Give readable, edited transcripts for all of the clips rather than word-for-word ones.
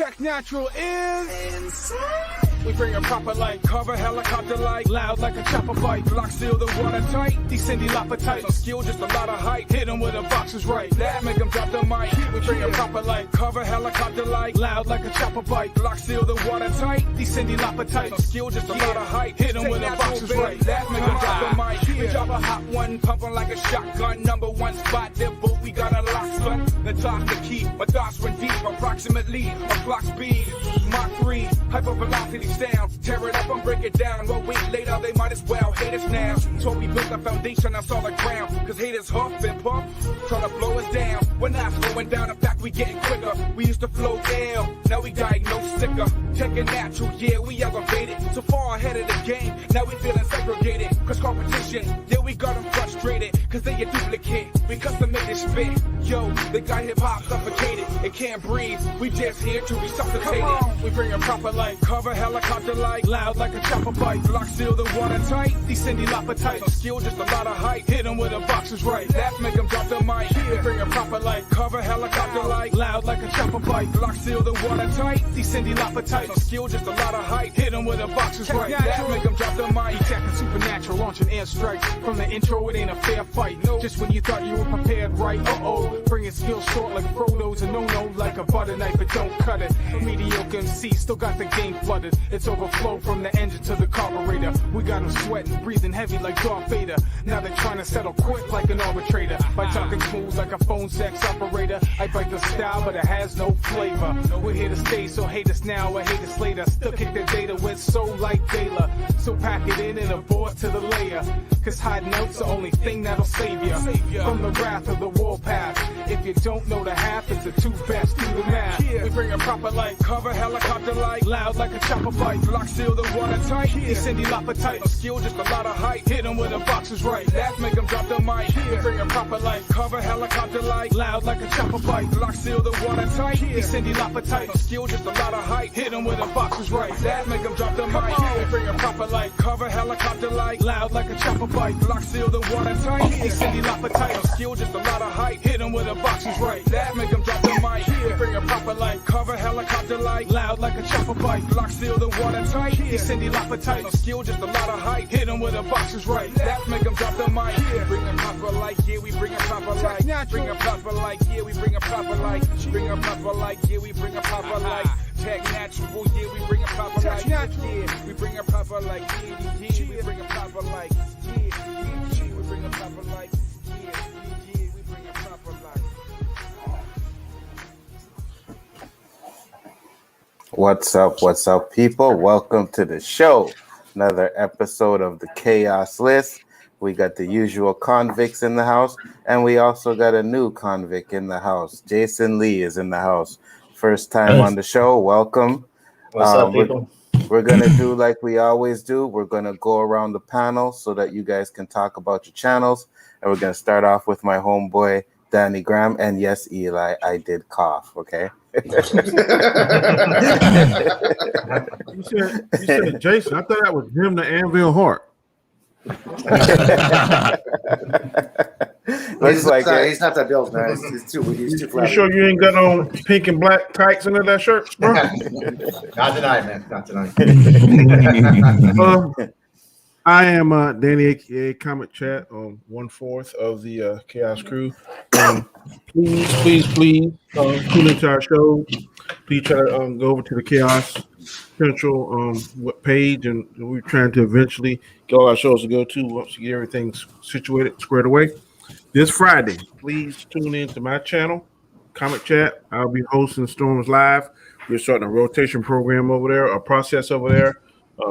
Tech Natural is inside. We bring a proper light, cover helicopter light, loud like a chopper bite, lock seal the watertight, descending lopatight, no skill, just a lot of height, hit 'em with a boxer's right, that make 'em drop the mic. We bring a proper light, cover helicopter light, loud like a chopper bite, lock seal the watertight, descending lopatight, no skill, just a lot of height, hit 'em with a boxer's right, that make 'em drop the mic. We drop a hot one, pumping like a shotgun, number one spot, there boat, we got a lock, son. The talk to keep, my thoughts run deep, approximately a clock speed, Mach 3, hyper velocity sound, tear it up and break it down. Well, wait later, they might as well hate us now. So we built a foundation on solid ground, cause haters huff and puff, try to blow us down. We're not slowing down, in fact, we getting quicker. We used to flow ill, now we diagnose sicker. Taking natural, yeah, we elevated, so far ahead of the game, now we feeling segregated. Cause competition, yeah, we got them frustrated, cause they a duplicate, we custom made it spit. Yo, they got hip hop suffocated, it can't breathe, we just here to resuscitate it. We bring a proper light, cover helicopter light, loud like a chopper bite, lock seal the watertight, descending lopatight, no skill, just a lot of height, hit 'em with a boxer's right, that make 'em drop the mic. We bring a proper light, cover helicopter light, loud like a chopper bite, lock seal the watertight, descending lopatight, no skill, just a lot of height, hit 'em with a boxer's right, that make 'em drop the mic. Attacking supernatural, launching air strikes, from the intro it ain't a fair fight, just when you thought you were prepared right, bringing skills short like Frodo's and no like a butter knife, but don't cut it. Mediocre MC still got the game flooded. It's overflow from the engine to the carburetor. We got them sweating, breathing heavy like Darth Vader. Now they're trying to settle quick like an arbitrator. By talking smooth like a phone sex operator. I bite the style, but it has no flavor. We're here to stay, so hate us now or hate us later. Still kick the data with soul like Baylor. So pack it in and abort to the layer. Cause hiding out's the only thing that'll save you from the wrath of the warpath. If you don't know the half, it's the two best, do the math. We bring a proper light, cover helicopter light, loud like a chopper bite, lock seal the watertight, descending lopatight, no skill, just a lot of height, hit 'em with a boxer's right, that make 'em drop the mic. We bring a proper light, cover helicopter light, loud like a chopper bite, lock seal the watertight, descending lopatight, no skill, just a lot of height, hit 'em with a boxer's right, that make 'em drop the mic. We bring a proper light, cover helicopter light, loud like a chopper bite, lock seal the watertight, descending lopatight, no skill, just a lot of height, hit 'em with a boxer's right, that make 'em drop the mic. We bring a proper light, cover helicopter light, loud like a chopper bite, lock seal the watertight, descending lopatight, no skill, just a lot of height, hit 'em with a boxer's right, that make 'em drop the mic. Bring a proper light, yeah, we bring a proper light, bring a proper light, yeah, we bring a proper light, bring a proper light, yeah, we bring a proper light, tech natural, yeah, we bring a proper light, yeah, we bring a proper light, yeah, we bring a proper light, yeah, we bring a proper light, yeah, we bring a proper light. What's up, people? Welcome to the show. Another episode of the Chaos List. We got the usual convicts in the house, and we also got a new convict in the house. Jason Lee is in the house. First time on the show. Welcome. What's up, people? We're going to do like we always do. We're going to go around the panel so that you guys can talk about your channels. And we're going to start off with my homeboy, Danny Graham. And yes, Eli, I did cough, okay? You said Jason. I thought that was Jim the Anvil Hart. He's not that built, man. He's too flat. You sure you ain't got no pink and black tights under that shirt, bro? Not tonight, man. Not tonight. I am Danny, AKA Comix Chat, 1/4 of the Chaos crew. Please, tune into our show. Please try to go over to the Chaos Central page, and we're trying to eventually get all our shows to go to once we get everything situated, squared away. This Friday, please tune in to my channel, Comix Chat. I'll be hosting Storms Live. We're starting a rotation program over there, a process over there.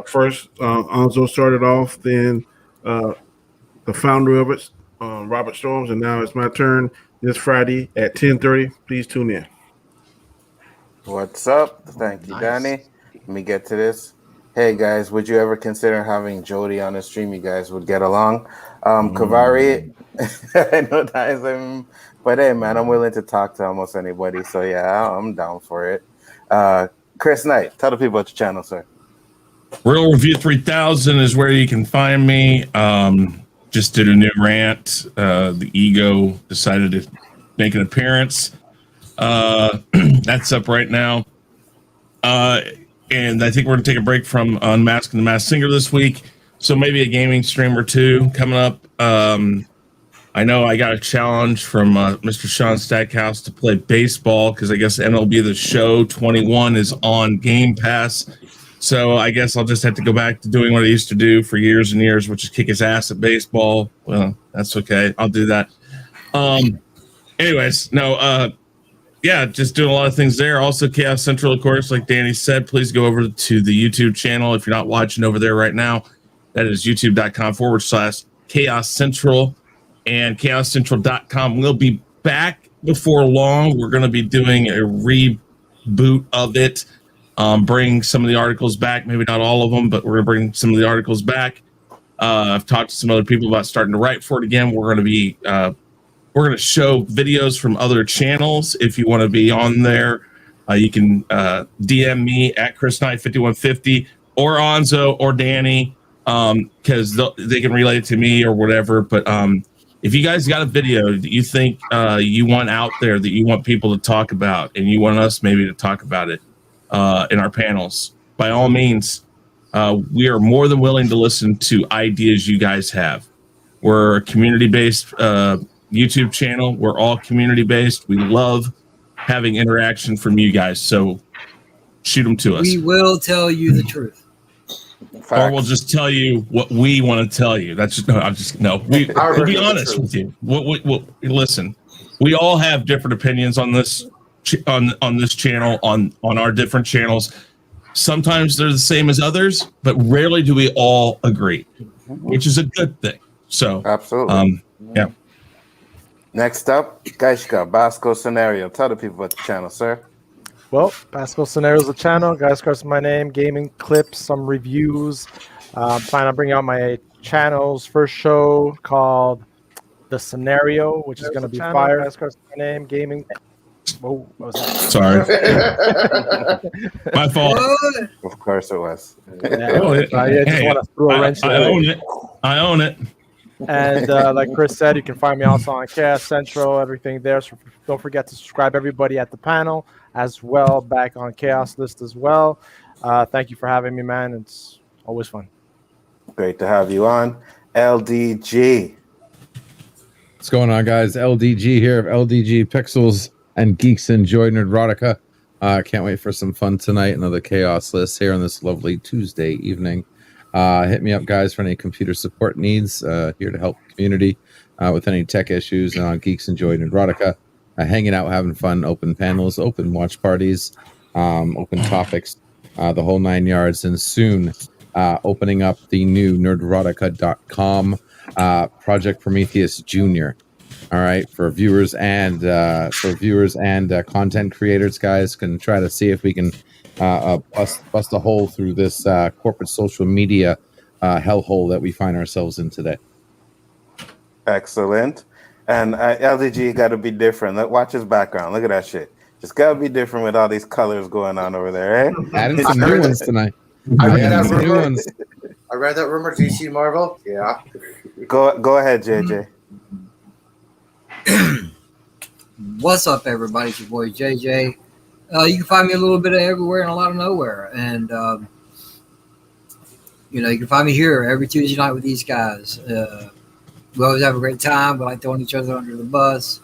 First, Anzo started off, then the founder of it, Robert Storms, and now it's my turn this Friday at 10:30. Please tune in. What's up? Thank you, Danny. Let me get to this. Hey, guys, would you ever consider having Jody on the stream? You guys would get along. Kavari, I know that is him, but hey, man, I'm willing to talk to almost anybody, so yeah, I'm down for it. Chris Knight, tell the people about your channel, sir. Real Review 3000 is where you can find me. Just did a new rant. The Ego decided to make an appearance. That's up right now. And I think we're going to take a break from Unmasking the Masked Singer this week. So maybe a gaming stream or two coming up. I know I got a challenge from Mr. Sean Stackhouse to play baseball because I guess MLB The Show 21 is on Game Pass. So I guess I'll just have to go back to doing what I used to do for years and years, which is kick his ass at baseball. Well, that's okay. I'll do that. Anyways, no, yeah, just doing a lot of things there. Also, Chaos Central, of course, like Danny said, please go over to the YouTube channel if you're not watching over there right now. That is youtube.com/Chaos Central, and chaoscentral.com will be back before long. We're going to be doing a reboot of it. Bring some of the articles back, maybe not all of them, but we're going to bring some of the articles back. I've talked to some other people about starting to write for it again. We're going to show videos from other channels. If you want to be on there, you can DM me at ChrisKnight5150 or Anzo or Danny, because they can relate it to me or whatever. But if you guys got a video that you think you want out there that you want people to talk about, and you want us maybe to talk about it in our panels, by all means, we are more than willing to listen to ideas you guys have. We're a community-based YouTube channel. We're all community-based. We love having interaction from you guys, so shoot them to us. We will tell you the truth. Facts. Or we'll just tell you what we want to tell you. That's just we'll be honest with you. Listen, we all have different opinions on this on this channel, on our different channels. Sometimes they're the same as others, but rarely do we all agree, which is a good thing. So absolutely. Yeah. Next up, guys, you got Basco Scenario. Tell the people about the channel, sir. Well, Basco Scenario is the channel. Guys, curse my name, gaming clips, some reviews. Plan on bringing out my channel's first show called The Scenario, which is going to be fire. Guys, curse my name, gaming. Whoa, what was that? Sorry. My fault. Of course it was. I own it. And like Chris said, you can find me also on Chaos Central, everything there. So don't forget to subscribe, everybody at the panel as well, back on Chaos List as well. Thank you for having me, man. It's always fun. Great to have you on. LDG. What's going on, guys? LDG here of LDG Pixels and Geeks Enjoy Nerdrotica. Can't wait for some fun tonight. Another Chaos List here on this lovely Tuesday evening. Hit me up, guys, for any computer support needs. Here to help the community with any tech issues on Geeks Enjoy Nerdrotica. Hanging out, having fun, open panels, open watch parties, open topics, the whole 9 yards. And soon opening up the new nerdrotica.com Project Prometheus Jr. All right, for viewers and content creators, guys, can try to see if we can bust a hole through this corporate social media hellhole that we find ourselves in today. Excellent. And LDG got to be different. Watch his background. Look at that shit. Just got to be different with all these colors going on over there, eh? Adding some new ones tonight. I read that rumor. DC Marvel. Yeah. Go ahead, JJ. What's up, everybody? It's your boy JJ. You can find me a little bit of everywhere and a lot of nowhere. And, you can find me here every Tuesday night with these guys. We always have a great time. We like throwing each other under the bus.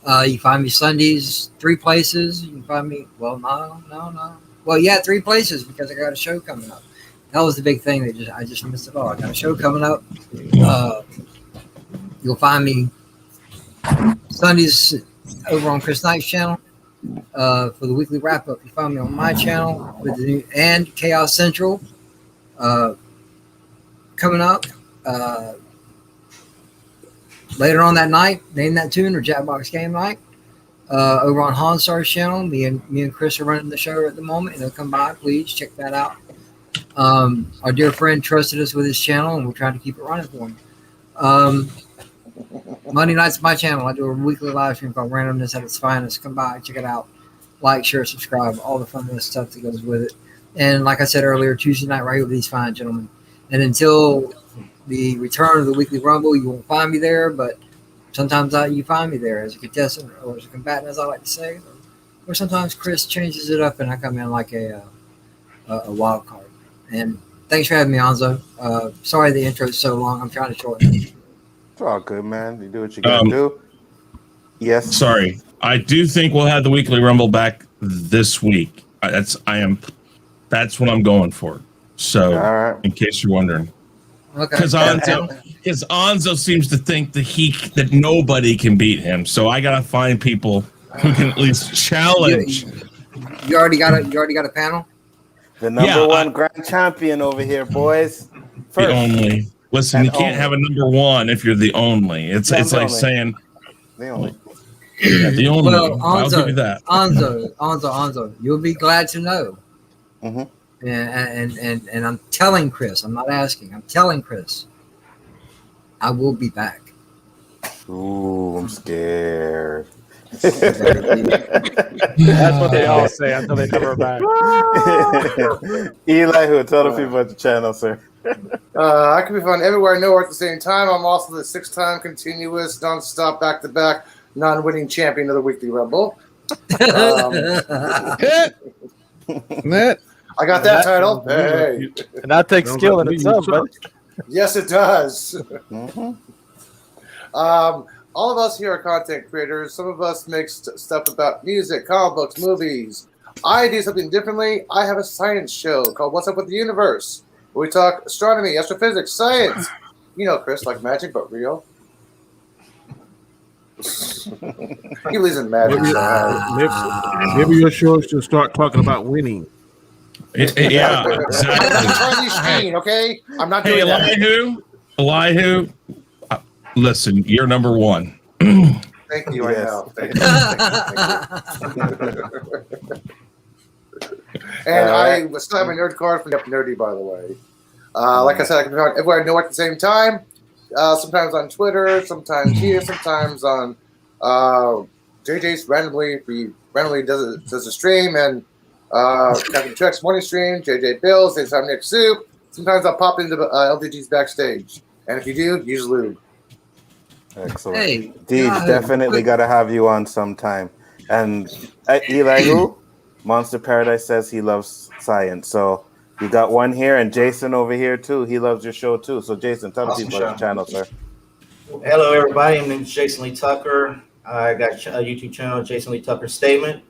You can find me Sundays, 3 places. You can find me, no. Well, yeah, 3 places because I got a show coming up. That was the big thing. I just missed it all. I got a show coming up. You'll find me Sundays over on Chris Knight's channel. For the weekly wrap up, you find me on my channel with the new and Chaos Central coming up later on that night. Name That Tune or Jackbox Game Night over on Hansar's channel. Me and Chris are running the show at the moment, and they'll come by. Please check that out. Our dear friend trusted us with his channel, and we're trying to keep it running for him. Monday night's my channel. I do a weekly live stream called Randomness at its Finest. Come by, check it out. Like, share, subscribe, all the fun stuff that goes with it. And like I said earlier, Tuesday night right here with these fine gentlemen. And until the return of the weekly Rumble, you won't find me there, but sometimes you find me there as a contestant or as a combatant, as I like to say. or sometimes Chris changes it up and I come in like a wild card. And thanks for having me, Anzo. Sorry the intro's so long. I'm trying to shorten it. It's all good, man. You do what you gotta do. Yes. Sorry. I do think we'll have the weekly rumble back this week. That's what I'm going for. So, in case you're wondering, because Anzo seems to think that nobody can beat him. So I gotta find people who can at least challenge. You already got a panel. The number one grand champion over here, boys. The only. Listen, you can't have a number one if you're the only. It's like saying the only. Yeah, the only. Well, I'll give you that. Anzo, you'll be glad to know. Mm-hmm. And I'm telling Chris, I'm not asking, I'm telling Chris, I will be back. Ooh, I'm scared. That's what they all say until they never back. Elihu, tell the people about the channel, sir. I can be found everywhere, nowhere at the same time. I'm also the 6-time continuous, non-stop, back-to-back, non-winning champion of the Weekly Rumble. I got that title. Hey. And that takes skill in itself, but yes, it does. Mm-hmm. All of us here are content creators. Some of us make stuff about music, comic books, movies. I do something differently. I have a science show called What's Up with the Universe, where we talk astronomy, astrophysics, science. You know, Chris, like magic, but real. He believes in magic. Maybe your show should start talking about winning. Yeah, exactly. Screen, okay? I'm not doing that. Elihu, listen, you're number one. Thank you. Yes. I know. Thank you. And I still have a nerd card from Up Nerdy, by the way. Like I said, I can be found everywhere I know at the same time. Sometimes on Twitter, sometimes here, sometimes on JJ's randomly does a stream, and Captain Trek's morning stream, JJ Bills, same time Nick Soup. Sometimes I'll pop into LDG's backstage, and if you do, use lube. Excellent. Hey, Deej, definitely got to have you on sometime. And Elihu, Monster Paradise says he loves science, so you got one here, and Jason over here too. He loves your show too. So Jason, tell the people about the channel, sir. Hello, everybody. My name is Jason Lee Tucker. I got a YouTube channel, Jason Lee Tucker Statement.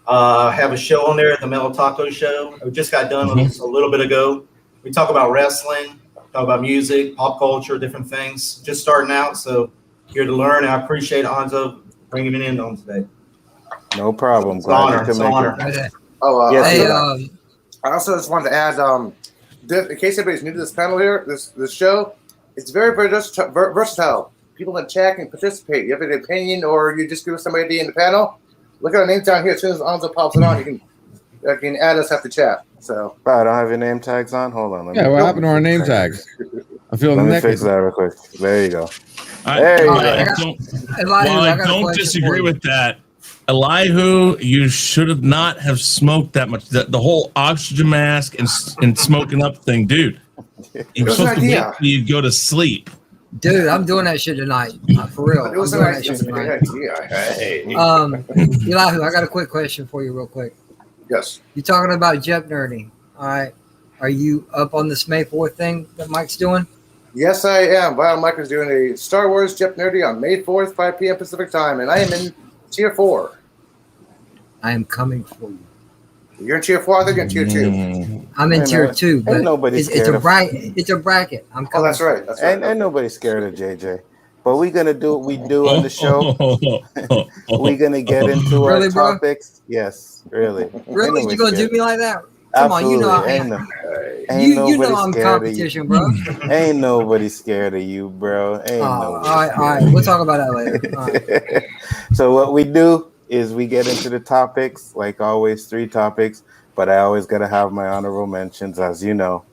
I have a show on there, the Mellow Taco Show. We just got done a little bit ago. We talk about wrestling, talk about music, pop culture, different things. Just starting out, so here to learn. I appreciate Anzo bringing me in on today. No problem. Glad you can make it. Yes, I also just wanted to add, in case anybody's new to this panel here, this show, it's very versatile. People in chat can participate. You have an opinion, or you just give somebody in the panel. Look at our name down here. As soon as Anzo pops it on, you can add us after chat. So I don't have your name tags on. Hold on. What happened to our name tags? I feel Let me naked. fix that real quick. There you go. I don't disagree with that. Elihu, you should not have smoked that much. The whole oxygen mask and smoking up thing, dude. You're supposed to wait till you go to sleep. Dude, I'm doing that shit tonight. For real. It was I'm doing an that shit tonight. idea. Elihu, I got a quick question for you real quick. Yes. You're talking about Jep Nerdy. All right. Are you up on this May 4th thing that Mike's doing? Yes, I am. Bio Mike is doing a Star Wars Jep Nerdy on May 4th, 5 p.m. Pacific time, and I am in Tier 4. I am coming for you. You're in Tier 4? I think you're in Tier 2. I'm in Tier 2, but it's a bracket. I'm coming. Oh, that's right. And nobody's scared of JJ. But we're going to do what we do on the show. We're going to get into our topics. Yes, really. Really? You going to do me like that? Come Absolutely. on, you know I'm competition, bro. Ain't nobody scared of you, bro. All right. We'll talk about that later. All right. So what we do is we get into the topics, like always, 3 topics, but I always got to have my honorable mentions, as you know.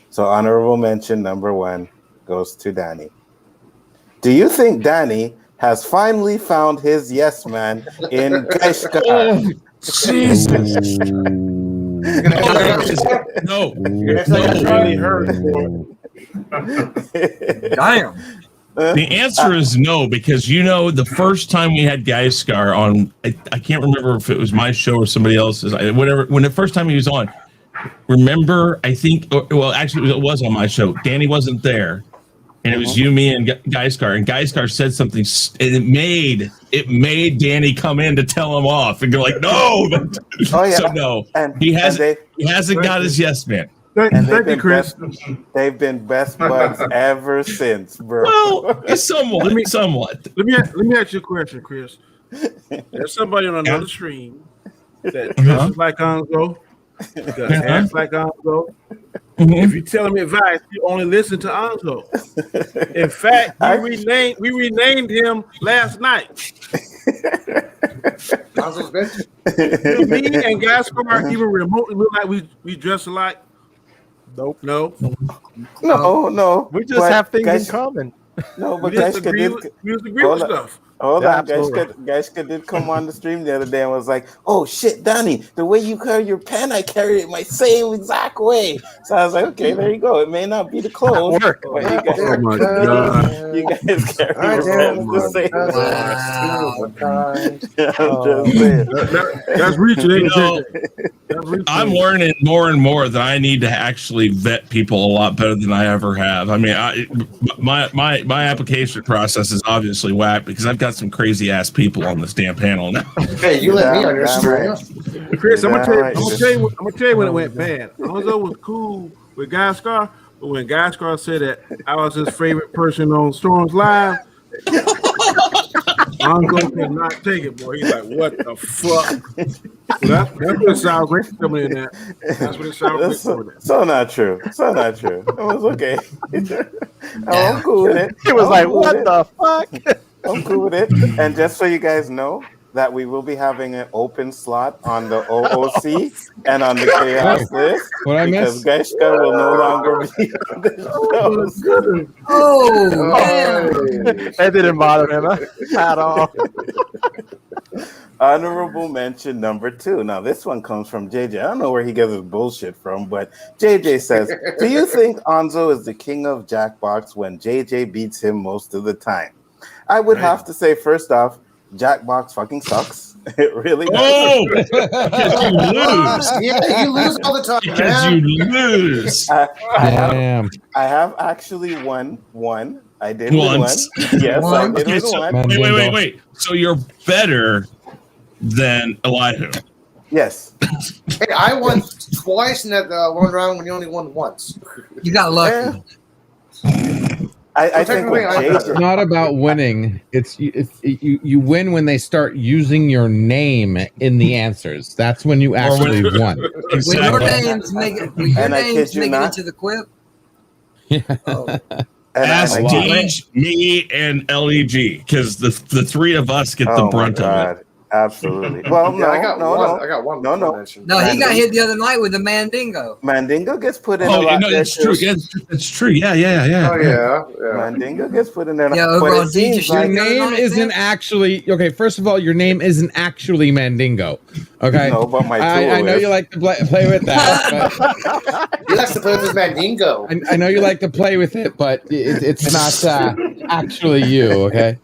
So honorable mention number 1 goes to Danny. Do you think Danny has finally found his yes man in Kashgar? Jesus. No. Damn. The answer is no, because the first time we had Geiscar on, I can't remember if it was my show or somebody else's, whatever. When the first time he was on, remember? I think, actually, it was on my show. Danny wasn't there, and it was you, me, and Geiscar. And Geiscar said something, and it made Danny come in to tell him off, and go like, no. So no, and he hasn't got his yes man. Thank you, Chris. They've been best buds ever since, bro. Well, somewhat. Let me ask you a question, Chris. There's somebody on another stream that dresses like Anzo, does acts like Anzo. If you tell him advice, you only listen to Anzo. In fact, we renamed him last night. Anzo's bitch. Me and Gascar even remotely look like we dress alike. Nope. No. We just have things in common. No, but we just agree with stuff. Hold on, Geishka did come on the stream the other day and was like, "Oh shit, Danny, the way you carry your pen, I carry it my same exact way." So I was like, "Okay, there you go. It may not be the clothes, but you guys, Oh my god! you guys carry your pen the same way." I'm just saying. That's reaching. I'm learning more and more that I need to actually vet people a lot better than I ever have. I mean, my application process is obviously whack because I've got some crazy ass people on this damn panel now. Hey, you let me on your stream. Chris, I'm gonna tell you when it went bad. Anzo was cool with Gascar, but when Gascar said that I was his favorite person on Storms Live, Anzo could not take it, boy. He's like, "What the fuck?" So that's what it sounds like coming in there. That's what it sounds like. So not true. It was okay. I'm cool with it. It was like, what the fuck? I'm cool with it. And just so you guys know that we will be having an open slot on the OOC and on the Chaos list. What I because missed? Geishka will no longer be on the show. That didn't bother him at all. Honorable mention number 2. Now, this one comes from JJ. I don't know where he gets his bullshit from, but JJ says, "Do you think Anzo is the king of Jackbox when JJ beats him most of the time?" I would have to say, first off, Jackbox fucking sucks. It really does. Oh, because you lose. Yeah, you lose all the time. Because you lose. Damn. I have actually won one. I did win one. Yes, I did win one. Wait. So you're better than Elihu. Yes. Hey, I won twice in that one round when you only won once. You got lucky. I think it's not about winning. It's you win when they start using your name in the answers. That's when you actually won. When your names make it into the quip. Yeah. Oh. Ask Gage, me, and LEG, because the three of us get the brunt of it. Absolutely. Well, no, I got one. No, he got hit the other night with the Mandingo. Mandingo gets put in. It's true. Yeah, it's true. Yeah. Oh yeah. Mandingo gets put in there. Yeah, overall, your name isn't actually okay. First of all, your name isn't actually Mandingo. Okay. No, but my I know you like to play with that. He likes to play with his Mandingo. I know you like to play with it, but it's not actually you. Okay.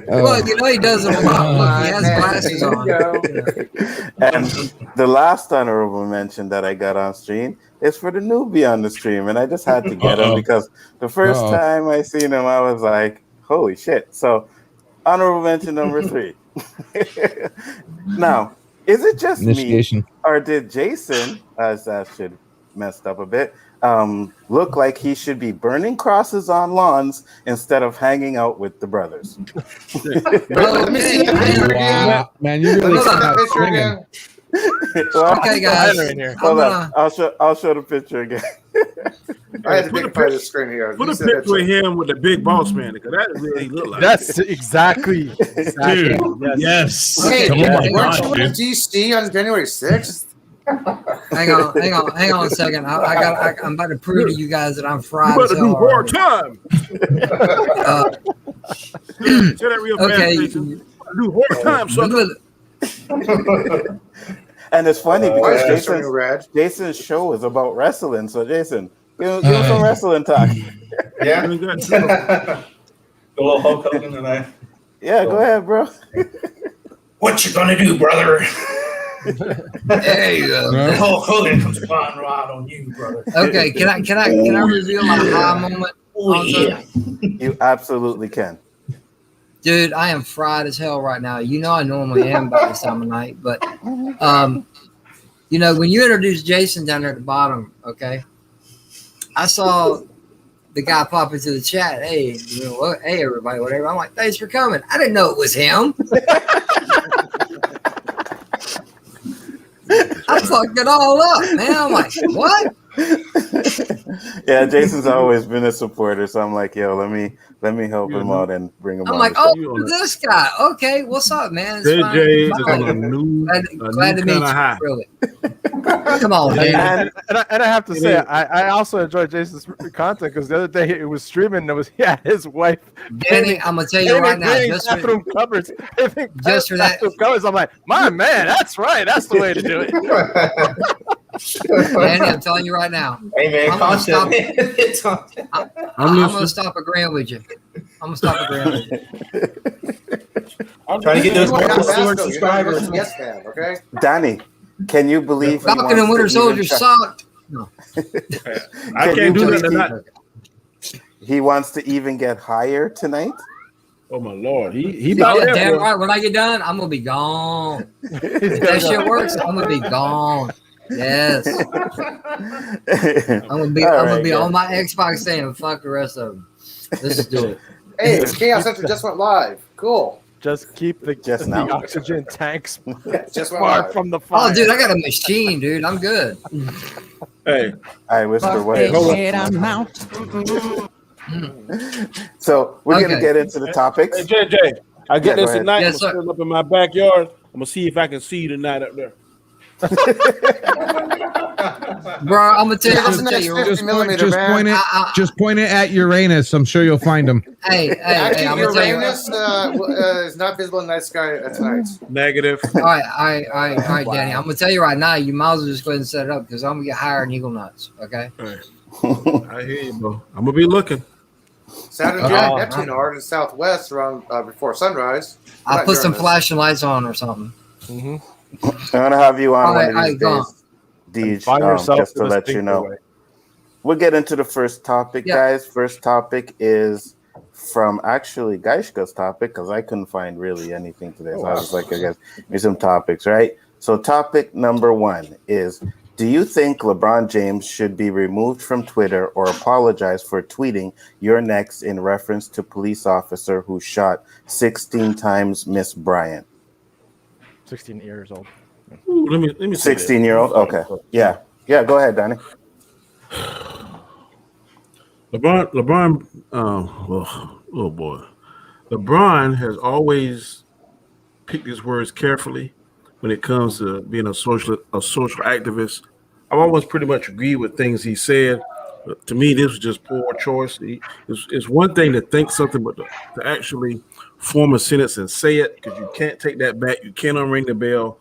Well, he does it a lot. He has glasses on. And the last honorable mention that I got on stream is for the newbie on the stream, and I just had to get him because the first time I seen him, I was like, "Holy shit!" So, honorable mention number 3. Now, is it just me, or did Jason, as that should messed up a bit, look like he should be burning crosses on lawns instead of hanging out with the brothers? Let me see that picture again. Man, you really see that picture again. Well, okay, guys. Hold on. I'll show the picture again. I had to make a part of the screen here. Put a picture of him with the big boss man, because that is what he look like. That's exactly. Dude, yes. Hey, Come on, weren't you in DC on January 6th? Hang on a second. I'm about to prove to you guys that I'm fried. You better do more time. Say that real fast, Okay. Jason. Do more time, son. And it's funny because Jason's show is about wrestling. So, Jason, give him some wrestling talk. Yeah. A little Hulk Hogan tonight. Yeah, go ahead, bro. What you gonna do, brother? There you go. Hulk Hogan comes flying right on you, brother. Okay, can I reveal my high moment? Oh, yeah. You absolutely can. Dude, I am fried as hell right now. You know I normally am by this time of night, but you know, when you introduced Jason down there at the bottom, okay, I saw the guy pop into the chat. Hey, you know what? Hey, everybody, whatever. I'm like, thanks for coming. I didn't know it was him. I fucked it all up, man. I'm like, what? Yeah, Jason's always been a supporter, so I'm like, yo, let me help him out and bring him. I'm on like, the oh, show. this guy. Okay, what's up, man? It's JJ is fine. on a new, Glad to meet you. high. Really. Come on, man. And I have to say, I also enjoy Jason's content because the other day it was streaming and it was his wife. Danny, I'm gonna tell you right now, bathroom covers. Just for that, covers. I'm like, my man, that's right. That's the way to do it. Danny, I'm telling you right now. Hey, man, I'm gonna stop. it's on. I'm gonna stop agreeing with you. I'm gonna stop agreeing with you. I'm trying to get those You're not Basco Basco, subscribers. you're not Yes, man. Okay. Danny, can you believe he Falcon and wants Winter to even Soldier try- sucked. No. I Can can't you do that believe tonight. he wants to even get higher tonight? Oh my lord, he Oh, about yeah, there, damn boy. right. When I get done, I'm gonna be gone. If that shit works, I'm gonna be gone. Yes. I'm gonna be on my Xbox saying fuck the rest of them. Let's do it. Hey, the Chaos Center just went live. Cool. Just keep the now. oxygen tanks Just went far live. from the fire. Oh, dude, I got a machine, dude. I'm good. Hey, I whisper Fuck what. that So we're gonna Okay. get into the topics. hey JJ, I get Yeah, this go tonight. Yes, I'm sir. gonna sit up in my backyard. I'm gonna see if I can see you tonight up there. Bro, I'm gonna tell you. That's a nice 50 millimeter, man. Just point it at Uranus. I'm sure you'll find him. Hey, Actually, I'm gonna tell you. Uranus is not visible in the night sky tonight. Negative. All right, Danny. I'm gonna tell you right now. You might as well just go ahead and set it up because I'm gonna get higher than Eagle Nuts. Okay. I hear you, bro. I'm gonna be looking. Saturn Okay. and Neptune are in the southwest around before sunrise. I'll Not put some Uranus. flashing lights on or something. I'm gonna have you on All one right, of all these right, go on. days, Find Deej, yourself just to with a let you speaker know. away. We'll get into the first topic, Yeah. guys. First topic is from actually Gaishka's topic because I couldn't find really anything today. So I was like, I guess maybe some topics, right? So topic number 1 is: do you think LeBron James should be removed from Twitter or apologize for tweeting "You're next" in reference to police officer who shot 16 times Miss Bryant? 16 years old. Ooh, let me say this. 16-year-old? Okay. Yeah. Yeah, go ahead, Danny. LeBron, oh boy. LeBron has always picked his words carefully when it comes to being a social activist. I've always pretty much agreed with things he said. But to me, this was just poor choice. It's one thing to think something, but to actually form a sentence and say it, because you can't take that back. You can't unring the bell.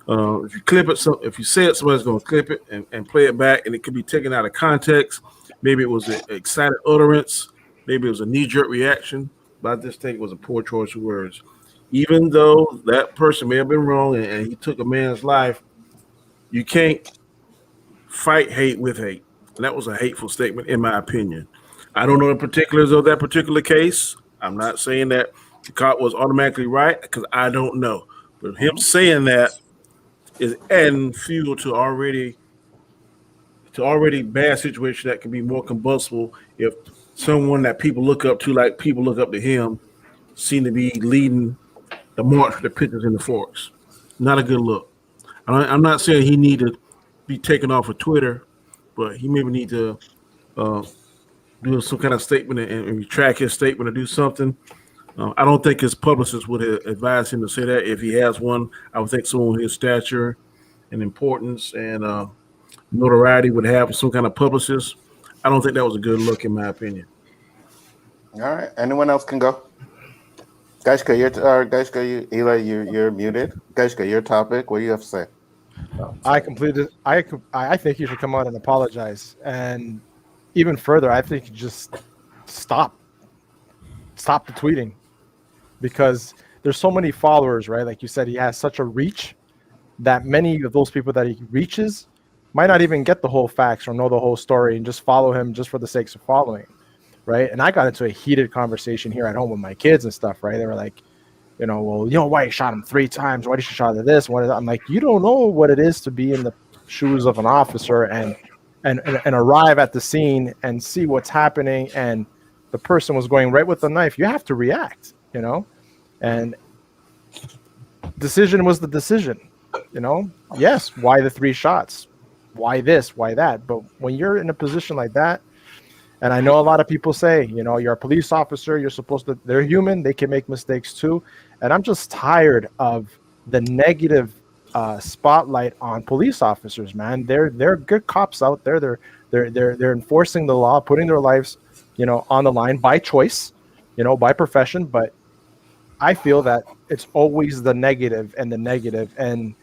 If you clip it, if you say it, somebody's going to clip it and play it back, and it could be taken out of context. Maybe it was an excited utterance. Maybe it was a knee-jerk reaction. But I just think it was a poor choice of words. Even though that person may have been wrong and he took a man's life, you can't fight hate with hate. And that was a hateful statement, in my opinion. I don't know the particulars of that particular case. I'm not saying that the cop was automatically right because I don't know. But him saying that is adding fuel to already bad situation that can be more combustible if someone that people look up to, like people look up to him, seem to be leading the march for the pigeons in the forest. Not a good look. I'm not saying he need to be taken off of Twitter, but he maybe need to do some kind of statement and retract his statement or do something. I don't think his publicist would advise him to say that. If he has one, I would think someone with his stature and importance and notoriety would have some kind of publicist. I don't think that was a good look, in my opinion. All right. Anyone else can go? Gaishka, Eli, you're muted. Gaishka, your topic. What do you have to say? I think you should come out and apologize. And even further, I think you just stop. stop the tweeting, because there's so many followers, right? Like you said, he has such a reach that many of those people that he reaches might not even get the whole facts or know the whole story and just follow him just for the sake of following, right? And I got into a heated conversation here at home with my kids and stuff, right? They were like, well, why you shot him 3 times? Why did you shot him this? I'm like, you don't know what it is to be in the shoes of an officer and arrive at the scene and see what's happening, and the person was going right with the knife. You have to react, and decision was the decision, Yes, why the 3 shots? Why this? Why that? But when you're in a position like that, and I know a lot of people say, you're a police officer, you're supposed to, they're human, they can make mistakes too. And I'm just tired of the negative spotlight on police officers, man. They're good cops out there. They're enforcing the law, putting their lives, on the line by choice, by profession. But I feel that it's always the negative, and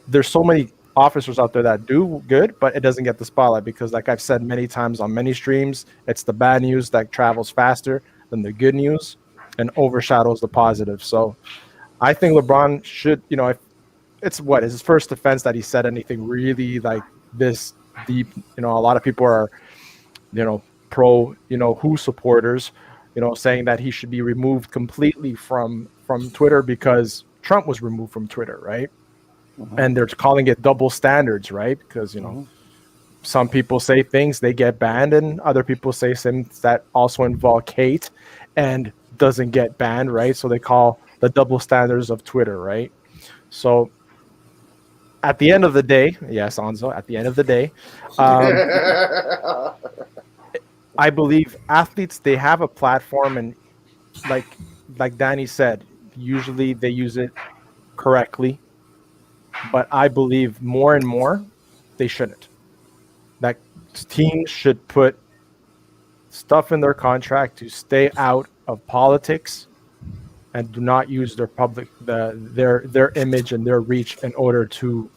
there's so many officers out there that do good, but it doesn't get the spotlight because, like I've said many times on many streams, it's the bad news that travels faster than the good news and overshadows the positive. So I think LeBron should, if it's his first offense that he said anything really like this deep. A lot of people are, pro, Who supporters, saying that he should be removed completely from Twitter because Trump was removed from Twitter, right? And they're calling it double standards, right? Because, some people say things, they get banned, and other people say things that also involve hate and doesn't get banned, right? So they call the double standards of Twitter, right? So at the end of the day, yes, Anzo, at the end of the day, I believe athletes, they have a platform, and like Danny said, usually they use it correctly. But I believe more and more they shouldn't. That teams should put stuff in their contract to stay out of politics and do not use their their image and their reach in order to.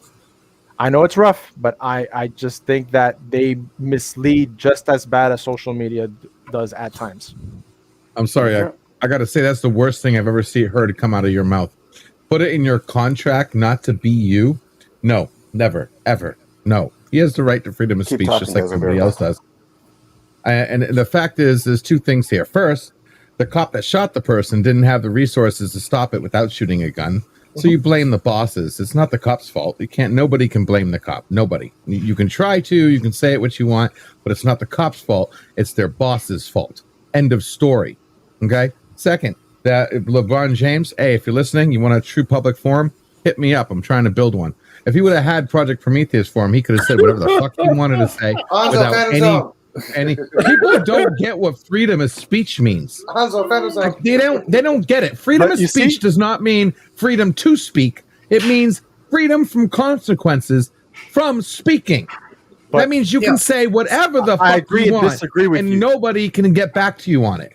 I know it's rough, but I just think that they mislead just as bad as social media does at times. I'm sorry, I got to say that's the worst thing I've ever heard come out of your mouth. Put it in your contract not to be you. No, never, ever. No. He has the right to freedom of speech just like everybody else does. And the fact is, there's 2 things here. First, the cop that shot the person didn't have the resources to stop it without shooting a gun. So you blame the bosses. It's not the cop's fault. Nobody can blame the cop. Nobody. You can try to, you can say it what you want, but it's not the cop's fault. It's their boss's fault. End of story. Okay? Second, that LeBron James, hey, if you're listening, you want a true public forum, hit me up. I'm trying to build one. If he would have had Project Prometheus for him, he could have said whatever the fuck he wanted to say without any people don't get what freedom of speech means. Like, they don't get it. Freedom of speech does not mean freedom to speak. It means freedom from consequences from speaking. But that means you can say whatever the fuck you want, disagree with and nobody can get back to you on it.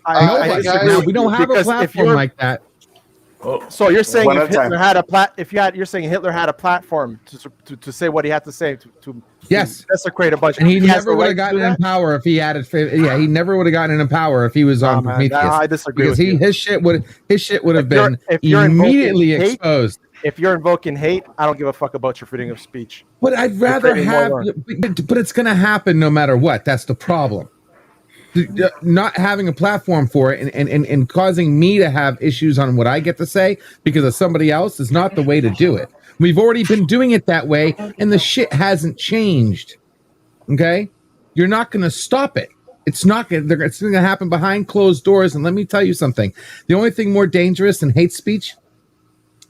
We don't have a platform like that. So you're saying if Hitler had you're saying Hitler had a platform to say what he had to say to desecrate a bunch, and he never would have gotten in power if he had it. Yeah, he never would have gotten in power if he was on Prometheus. I disagree because his shit would have been immediately exposed. If you're invoking hate, I don't give a fuck about your freedom of speech. But I'd rather have, but it's going to happen no matter what. That's the problem. Not having a platform for it and causing me to have issues on what I get to say because of somebody else is not the way to do it. We've already been doing it that way, and the shit hasn't changed. Okay? You're not going to stop it. It's not going to, it's going to happen behind closed doors. And let me tell you something. The only thing more dangerous than hate speech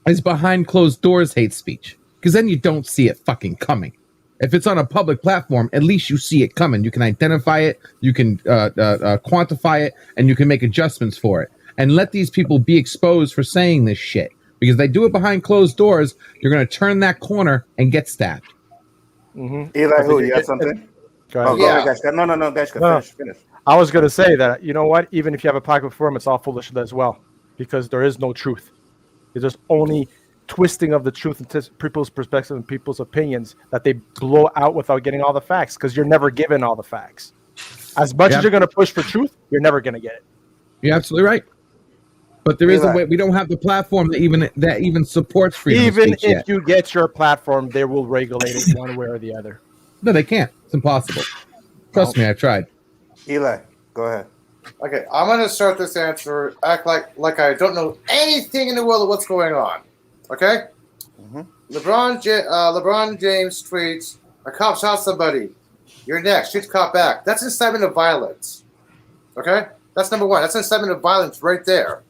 is behind closed doors hate speech, because then you don't see it fucking coming. If it's on a public platform, at least you see it coming. You can identify it, you can quantify it, and you can make adjustments for it. And let these people be exposed for saying this shit. Because if they do it behind closed doors, you're going to turn that corner and get stabbed. Elihu, you got something? Go ahead. Go ahead, guys. No, guys, finish. I was going to say that, you know what? Even if you have a public forum, it's all foolishness as well. Because there is no truth. There's just only twisting of the truth and people's perspectives and people's opinions that they blow out without getting all the facts, because you're never given all the facts. As much as you're going to push for truth, you're never going to get it. You're absolutely right. But there is a Eli. way. We don't have the platform that even supports freedom of Even speech if yet. you get your platform, they will regulate it one way or the other. No, they can't. It's impossible. Trust me, I've tried. Eli, go ahead. Okay, I'm gonna start this answer. Act like I don't know anything in the world of what's going on. Okay. Mm-hmm. LeBron James tweets: "A cop shot somebody. You're next. Shoot the cop back." That's incitement of violence. Okay, that's number one. That's incitement of violence right there.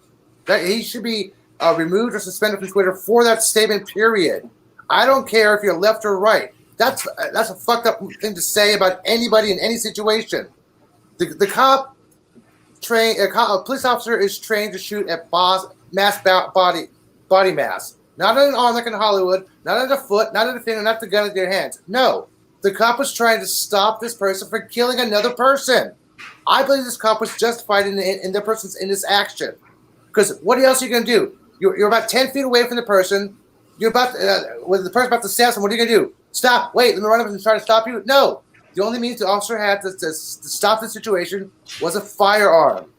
That he should be removed or suspended from Twitter for that statement. Period. I don't care if you're left or right. That's a fucked up thing to say about anybody in any situation. A police officer is trained to shoot at body mass. Not at an arm like in Hollywood, not at a foot, not at a finger, not the gun in their hands. No. The cop was trying to stop this person from killing another person. I believe this cop was justified in this action. Because what else are you going to do? You're about 10 feet away from the person. You're about when the person about to stab someone, what are you going to do? Stop. Wait, let me run up and try to stop you? No. The only means the officer had to stop the situation was a firearm.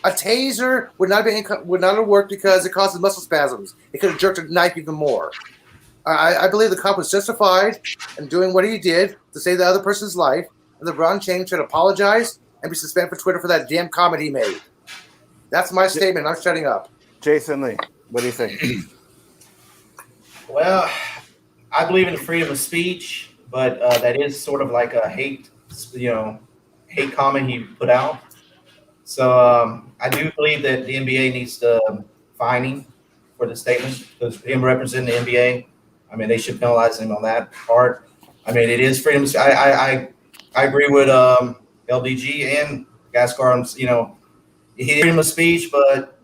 A taser would not have worked because it causes muscle spasms. It could have jerked a knife even more. I believe the cop was justified in doing what he did to save the other person's life. And LeBron James should apologize and be suspended from Twitter for that damn comment he made. That's my statement. I'm shutting up. Jason Lee, what do you think? Well, I believe in freedom of speech, but that is sort of like a hate comment he put out. So I do believe that the NBA needs to fine him for the statement because him representing the NBA. I mean, they should penalize him on that part. I mean, it is freedom. I agree with LDG and Gascar. He freedom of speech, but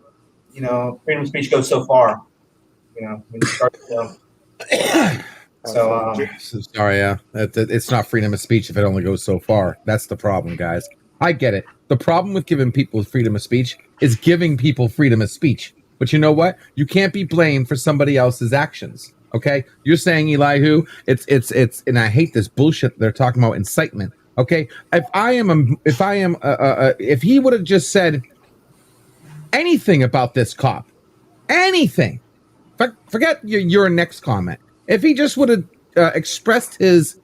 freedom of speech goes so far. When you start. So sorry, yeah, it's not freedom of speech if it only goes so far. That's the problem, guys. I get it. The problem with giving people freedom of speech is giving people freedom of speech. But you know what? You can't be blamed for somebody else's actions. Okay, you're saying Elihu. It's and I hate this bullshit. They're talking about incitement. Okay, if he would have just said anything about this cop, anything, forget your next comment. If he just would have expressed his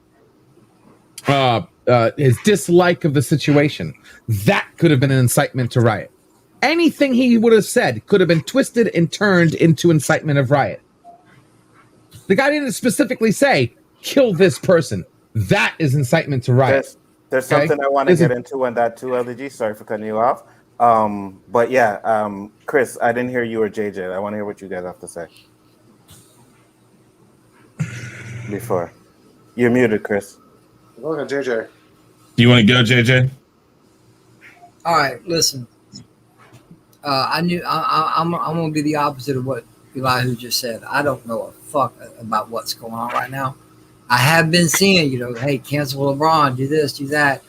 dislike of the situation, that could have been an incitement to riot. Anything he would have said could have been twisted and turned into incitement of riot. The guy didn't specifically say, kill this person. That is incitement to riot. There's something I want to get into on that too, LDG. Sorry for cutting you off. But yeah, Chris, I didn't hear you or JJ. I want to hear what you guys have to say. Before. You're muted, Chris. Look at JJ. Do you want to go, JJ? All right, listen. I'm going to be the opposite of what Elihu just said. I don't know a fuck about what's going on right now. I have been seeing, hey, cancel LeBron, do this, do that.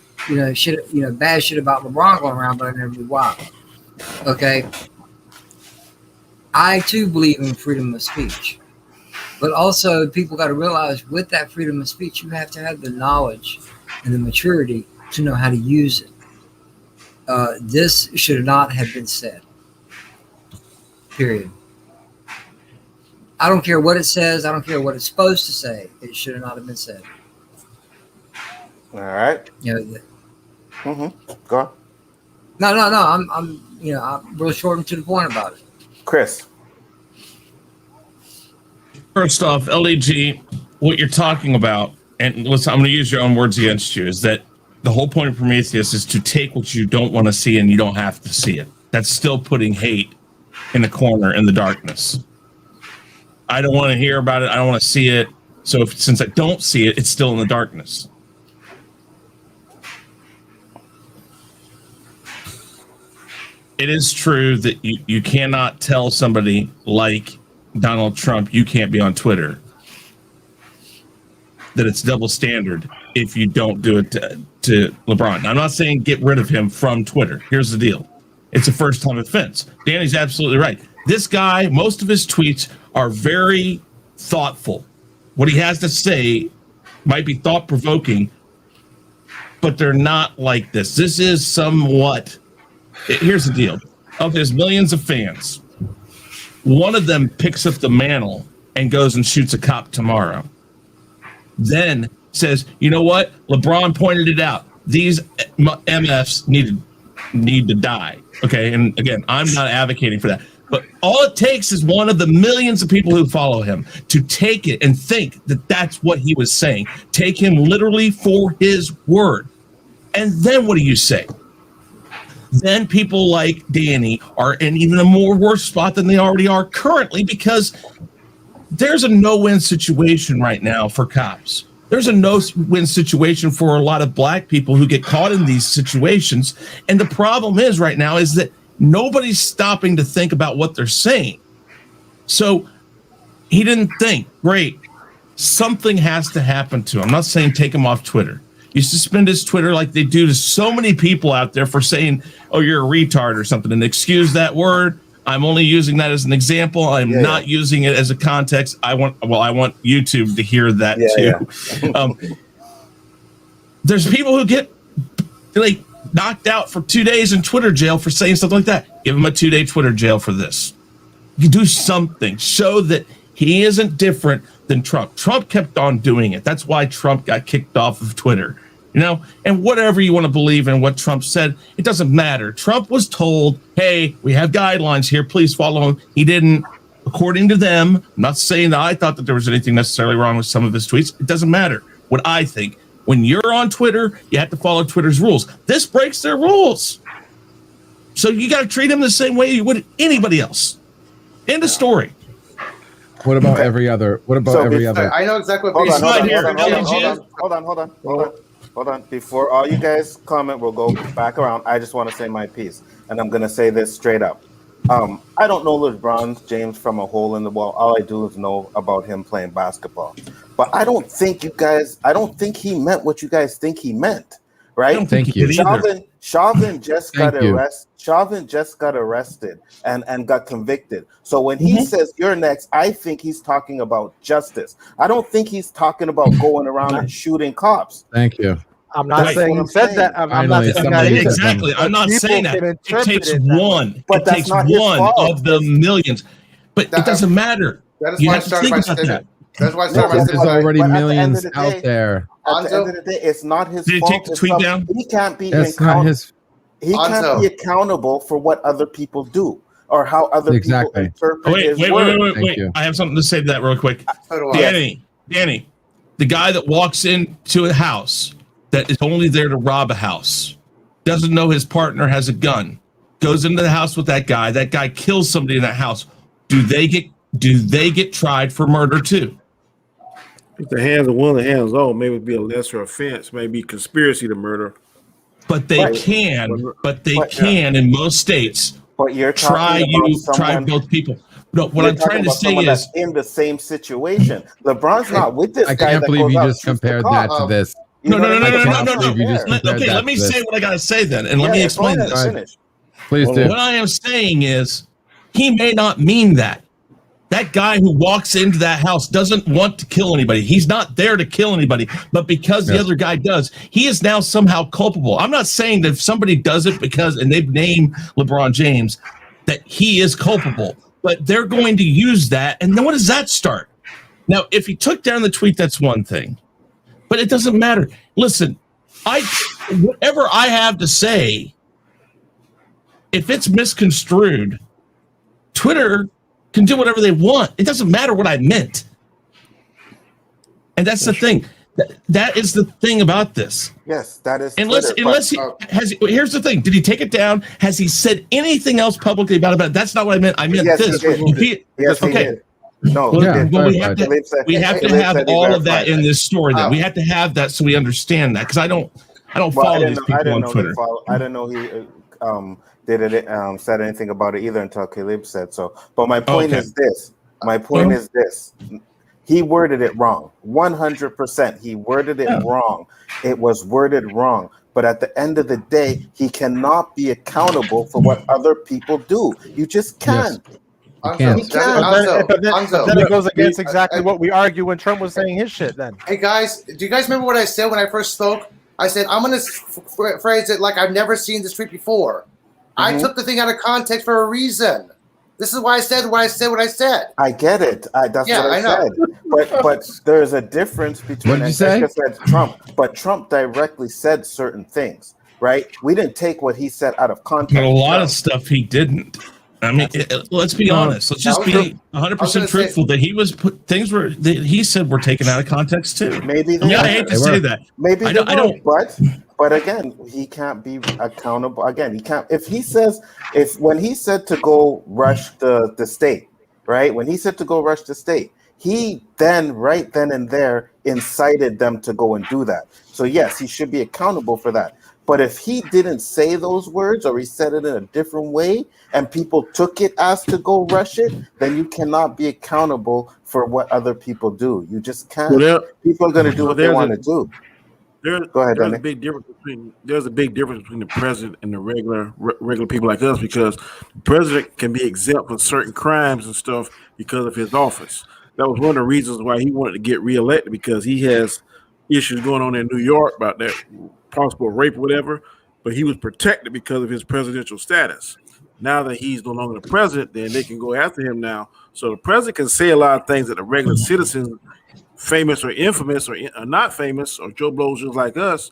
Shit, bad shit about LeBron going around, but I never knew why. Okay. I too believe in freedom of speech. But also, people got to realize with that freedom of speech, you have to have the knowledge and the maturity to know how to use it. This should not have been said. Period. I don't care what it says. I don't care what it's supposed to say. It should not have been said. All right. Go on. No. I'm real short and to the point about it. Chris. First off, LDG, what you're talking about, and listen, I'm going to use your own words against you, is that the whole point of Prometheus is to take what you don't want to see and you don't have to see it. That's still putting hate in the corner in the darkness. I don't want to hear about it. I don't want to see it. So since I don't see it, it's still in the darkness. It is true that you cannot tell somebody like Donald Trump, you can't be on Twitter. That it's double standard if you don't do it to LeBron. Now, I'm not saying get rid of him from Twitter. Here's the deal. It's a first-time offense. Danny's absolutely right. This guy, most of his tweets are very thoughtful. What he has to say might be thought-provoking, but they're not like this. This is somewhat here's the deal. Of his millions of fans, one of them picks up the mantle and goes and shoots a cop tomorrow. Then says, you know what? LeBron pointed it out. These MFs need to die. Okay. And again, I'm not advocating for that. But all it takes is one of the millions of people who follow him to take it and think that that's what he was saying. Take him literally for his word. And then what do you say? Then people like Danny are in even a more worse spot than they already are currently, because there's a no-win situation right now for cops. There's a no-win situation for a lot of black people who get caught in these situations. And the problem is right now is that nobody's stopping to think about what they're saying. So he didn't think, great, something has to happen to him. I'm not saying take him off Twitter. You suspend his Twitter like they do to so many people out there for saying, oh, you're a retard or something. And excuse that word. I'm only using that as an example. I'm not using it as a context. I want YouTube to hear that too. There's people who get like knocked out for 2 days in Twitter jail for saying something like that. Give him a 2-day Twitter jail for this. You do something. Show that he isn't different than Trump. Trump kept on doing it. That's why Trump got kicked off of Twitter. You know, and whatever you want to believe in what Trump said, it doesn't matter. Trump was told, hey, we have guidelines here. Please follow them. He didn't, according to them. I'm not saying that I thought that there was anything necessarily wrong with some of his tweets. It doesn't matter what I think. When you're on Twitter, you have to follow Twitter's rules. This breaks their rules. So you got to treat him the same way you would anybody else. End of story. What about every other? What about every other? I know exactly what Hold on. Before all you guys comment, we'll go back around. I just want to say my piece, and I'm going to say this straight up. I don't know LeBron James from a hole in the wall. All I do is know about him playing basketball. But I don't think he meant what you guys think he meant, right? Thank you. Chauvin just got arrested. Chauvin just got arrested and got convicted. So when he says you're next, I think he's talking about justice. I don't think he's talking about going around and shooting cops. Thank you. I'm not saying he said that. I'm not saying that either. Exactly. I'm not saying that. It takes one. But it takes one of the millions. But it doesn't matter. That is you why I have to started think my about that. statement. That's why I started my There's statement. already But at the end millions of the day, out there. At the end of the day, it's not his Did he fault. take the tweet down? He can't be That's not his. He can't be accountable for what other people do or how other people interpret his word. Wait. I have something to say to that real quick. Danny, the guy that walks into a house that is only there to rob a house, doesn't know his partner has a gun, goes into the house with that guy kills somebody in that house. Do they get tried for murder too? If the hands are one, the hands on, maybe it'd be a lesser offense, maybe conspiracy to murder. But they can in most states. But you're try both people. No, what I'm trying to say is in the same situation. LeBron's not with this guy. I can't believe you just compared that to this. No. Okay, let me say what I gotta say then, and let me explain this. Please do. What I am saying is, he may not mean that. That guy who walks into that house doesn't want to kill anybody. He's not there to kill anybody, but because the other guy does, he is now somehow culpable. I'm not saying that if somebody does it and they've named LeBron James, that he is culpable, but they're going to use that. And then what does that start? Now, if he took down the tweet, that's one thing, but it doesn't matter. Listen, whatever I have to say, if it's misconstrued, Twitter can do whatever they want. It doesn't matter what I meant. And that's the thing. That is the thing about this. Yes, that is. Unless he has. Here's the thing. Did he take it down? Has he said anything else publicly about it? That's not what I meant. I meant this. He did. No, we have to have all of that in this story. Then we have to have that so we understand that, because I don't follow these people on Twitter. I didn't know he said anything about it either until Caleb said so. But my point is this. He worded it wrong. 100%. He worded it wrong. It was worded wrong. But at the end of the day, he cannot be accountable for what other people do. You just can't. But then it goes against exactly what we argued when Trump was saying his shit then. Hey guys, do you guys remember what I said when I first spoke? I said, I'm going to phrase it like I've never seen this tweet before. I took the thing out of context for a reason. This is why I said what I said. I get it. That's what I said. But there's a difference between. What did you say? Said Trump, but Trump directly said certain things, right? We didn't take what he said out of context. But a lot of stuff he didn't. I mean, let's be honest. Let's just be 100% truthful that he said were taken out of context too. Maybe I hate to say that. Maybe I don't. But again, he can't be accountable. Again, he can't. When he said to go rush the state, right? When he said to go rush the state, he then right then and there incited them to go and do that. So yes, he should be accountable for that. But if he didn't say those words or he said it in a different way and people took it as to go rush it, then you cannot be accountable for what other people do. You just can't. People are going to do what they want to do. Go ahead, there's a big difference between the president and the regular people like us, because the president can be exempt from certain crimes and stuff because of his office. That was one of the reasons why he wanted to get reelected, because he has issues going on in New York about that possible rape or whatever, but he was protected because of his presidential status. Now that he's no longer the president, then they can go after him now. So the president can say a lot of things that the regular citizens, famous or infamous or not famous, or Joe Blows just like us,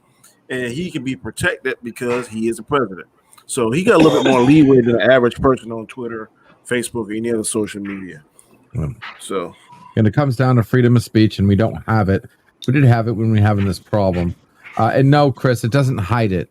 and he can be protected because he is the president. So he got a little bit more leeway than the average person on Twitter, Facebook, or any other social media. So, and it comes down to freedom of speech, and we don't have it. We did have it when we were having this problem. And no, Chris, it doesn't hide it.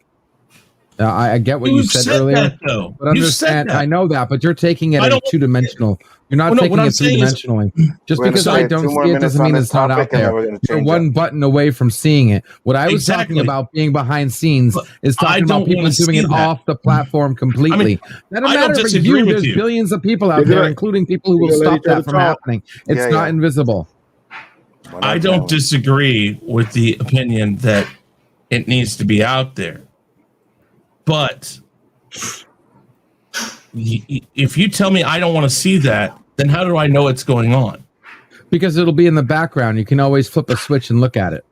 I get what you said earlier, but understand, I know that, but you're taking it in two-dimensional. You're not taking it three-dimensionally. Just because I don't see it doesn't mean it's not out there. You're one button away from seeing it. What I was talking about being behind scenes is talking about people doing it off the platform completely. That doesn't matter for you. There's billions of people out there, including people who will stop that from happening. It's not invisible. I don't disagree with the opinion that it needs to be out there. But if you tell me I don't want to see that, then how do I know it's going on? Because it'll be in the background. You can always flip a switch and look at it.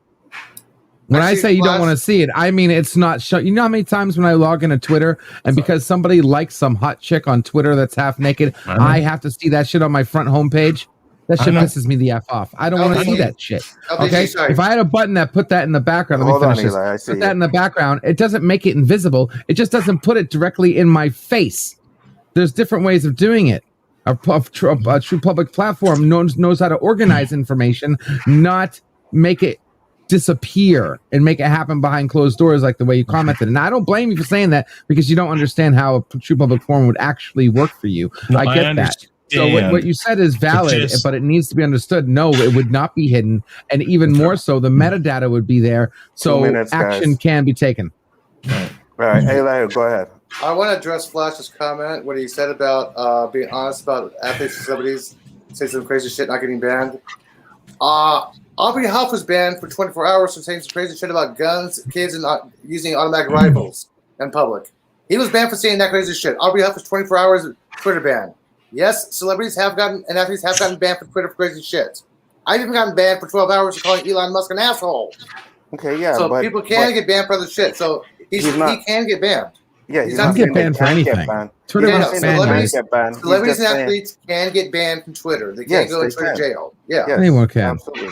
When I say you don't want to see it, I mean it's not show. You know how many times when I log into Twitter and because somebody likes some hot chick on Twitter that's half naked, I have to see that shit on my front homepage? That shit pisses me the F off. I don't want to see that shit. Okay? If I had a button that put that in the background, let me finish this. Put that in the background, it doesn't make it invisible. It just doesn't put it directly in my face. There's different ways of doing it. A true public platform knows how to organize information, not make it disappear and make it happen behind closed doors like the way you commented. And I don't blame you for saying that, because you don't understand how a true public forum would actually work for you. I get that. So what you said is valid, but it needs to be understood. No, it would not be hidden. And even more so, the metadata would be there. So action can be taken. All right. Hey, Larry, go ahead. I want to address Flash's comment, what he said about being honest about athletes and celebrities, say some crazy shit, not getting banned. Aubrey Huff was banned for 24 hours for saying some crazy shit about guns, kids, and using automatic rifles in public. He was banned for saying that crazy shit. Aubrey Huff was 24 hours Twitter ban. Yes, celebrities have gotten and athletes have gotten banned for Twitter for crazy shit. I've even gotten banned for 12 hours for calling Elon Musk an asshole. Okay, yeah. So people can get banned for other shit. So he can get banned. Yeah, he's not get banned for anything. Twitter celebrities and athletes can get banned from Twitter. They can't go into jail. Yeah, anyone can. Absolutely.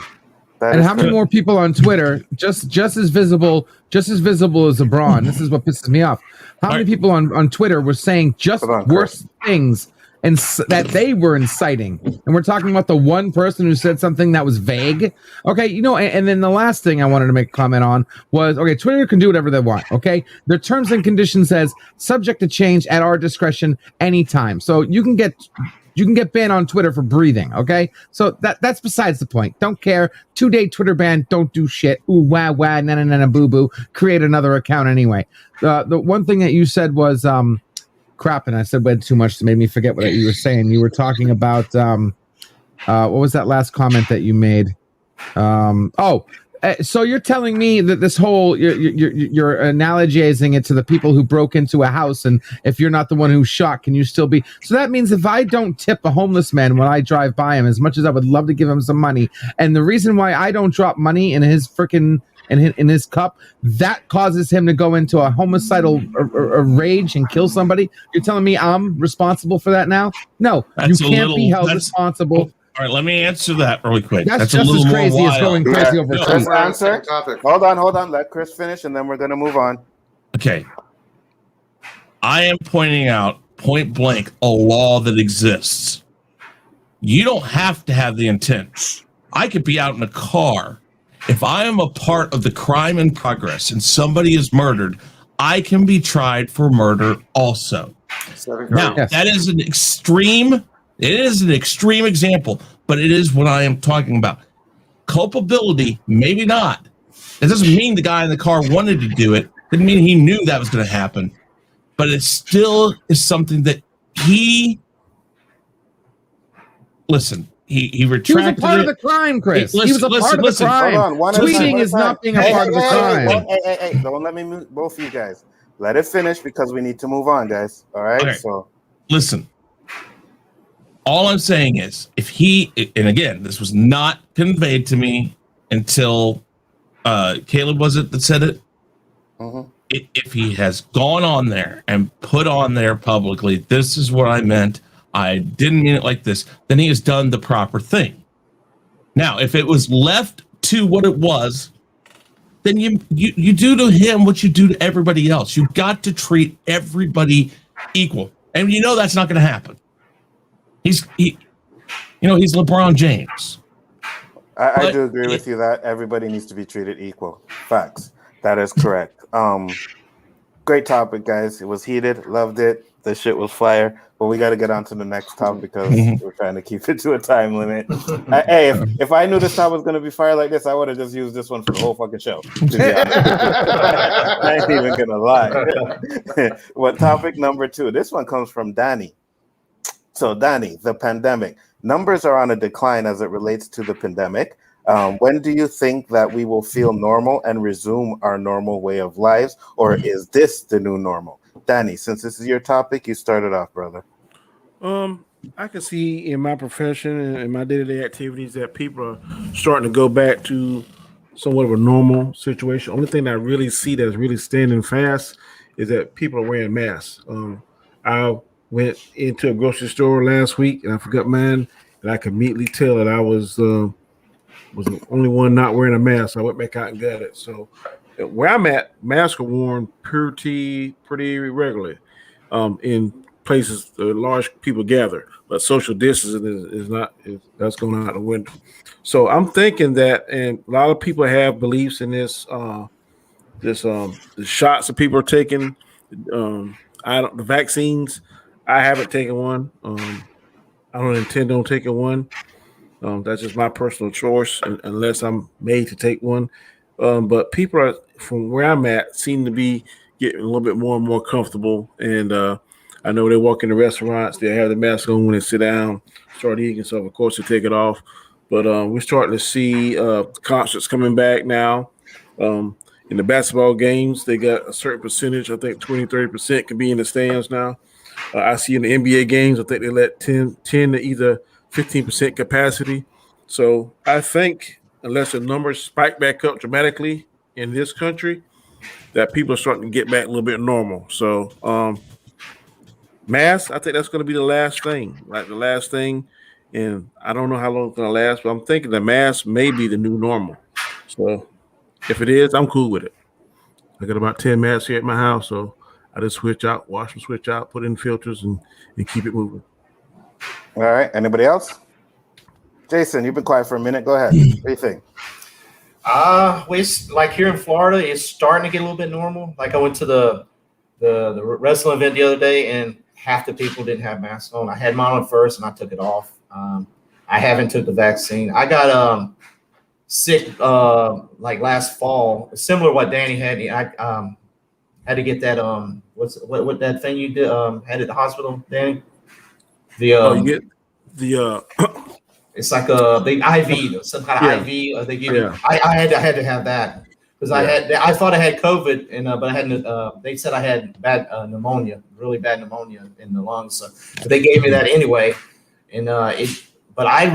And how many more people on Twitter just as visible as LeBron? This is what pisses me off. How many people on Twitter were saying just worse things and that they were inciting? And we're talking about the one person who said something that was vague. Okay, you know, and then the last thing I wanted to make a comment on was, okay, Twitter can do whatever they want, okay? Their terms and conditions says subject to change at our discretion anytime. So you can get banned on Twitter for breathing, okay? So that's besides the point. Don't care. 2-day Twitter ban, don't do shit. Ooh, wah, wah, na, boo-boo. Create another account anyway. The one thing that you said was crap, and I said way too much to make me forget what you were saying. You were talking about what was that last comment that you made? So you're telling me that this whole you're analogizing it to the people who broke into a house, and if you're not the one who shot, can you still be? So that means if I don't tip a homeless man when I drive by him, as much as I would love to give him some money, and the reason why I don't drop money in his freaking in his cup, that causes him to go into a homicidal rage and kill somebody. You're telling me I'm responsible for that now? No, That's you can't be held responsible. All right, let me answer that really quick. That's a just little as crazy more as going crazy over a tweet. Let's answer. Hold on. Let Chris finish, and then we're going to move on. Okay. I am pointing out point blank a law that exists. You don't have to have the intent. I could be out in a car. If I am a part of the crime in progress and somebody is murdered, I can be tried for murder also. Now, that is an extreme. It is an extreme example, but it is what I am talking about. Culpability, maybe not. It doesn't mean the guy in the car wanted to do it. Didn't mean he knew that was going to happen. But it still is something that he retracted. He was a part of the crime, Chris. He was a part of the crime. Tweeting is not being a part of the crime. Hey, don't let me move both of you guys. Let it finish because we need to move on, guys. All right. Okay. So listen. All I'm saying is, if he, and again, this was not conveyed to me until Caleb was it that said it. Mm-hmm. If he has gone on there and put on there publicly, this is what I meant. I didn't mean it like this. Then he has done the proper thing. Now, if it was left to what it was, then you do to him what you do to everybody else. You've got to treat everybody equal, and you know that's not going to happen. He's LeBron James. I do agree with you that everybody needs to be treated equal. Facts. That is correct. Great topic, guys. It was heated. Loved it. The shit was fire. But we got to get on to the next topic because we're trying to keep it to a time limit. Hey, if I knew this topic was going to be fire like this, I would have just used this one for the whole fucking show. I ain't even going to lie. What topic number 2? This one comes from Danny. So, Danny, the pandemic. Numbers are on a decline as it relates to the pandemic. When do you think that we will feel normal and resume our normal way of lives? Or is this the new normal? Danny, since this is your topic, you started off, brother. I can see in my profession and in my day-to-day activities that people are starting to go back to somewhat of a normal situation. Only thing I really see that's really standing fast is that people are wearing masks. I went into a grocery store last week and I forgot mine, and I could immediately tell that I was the only one not wearing a mask. So I went back out and got it. So where I'm at, masks are worn pretty regularly in places large people gather, but social distancing is not. That's going out the window. So I'm thinking that, and a lot of people have beliefs in this. The shots that people are taking, the vaccines. I haven't taken one. I don't intend on taking one. That's just my personal choice, unless I'm made to take one. But people are, from where I'm at, seem to be getting a little bit more and more comfortable. And I know they walk into restaurants, they have the mask on when they sit down, start eating. So, of course, they take it off. But we're starting to see concerts coming back now. In the basketball games, they got a certain percentage. I think 20-30% can be in the stands now. I see in the NBA games, I think they let 10 to either 15% capacity. So I think unless the numbers spike back up dramatically in this country, that people are starting to get back a little bit normal. So masks, I think that's going to be the last thing, right? The last thing. And I don't know how long it's going to last, but I'm thinking the mask may be the new normal. So if it is, I'm cool with it. I got about 10 masks here at my house, so I just switch out, wash them, switch out, put in filters, and keep it moving. All right. Anybody else? Jason, you've been quiet for a minute. Go ahead. What do you think? Like here in Florida, it's starting to get a little bit normal. Like I went to the wrestling event the other day, and half the people didn't have masks on. I had mine on first, and I took it off. I haven't took the vaccine. I got sick like last fall, similar to what Danny had. I had to get that what that thing you did had at the hospital, Danny? You get the it's like a big IV, some kind of IV. They give you. I had to have that because I thought I had COVID, and but I had they said I had bad pneumonia, really bad pneumonia in the lungs. So they gave me that anyway, and but I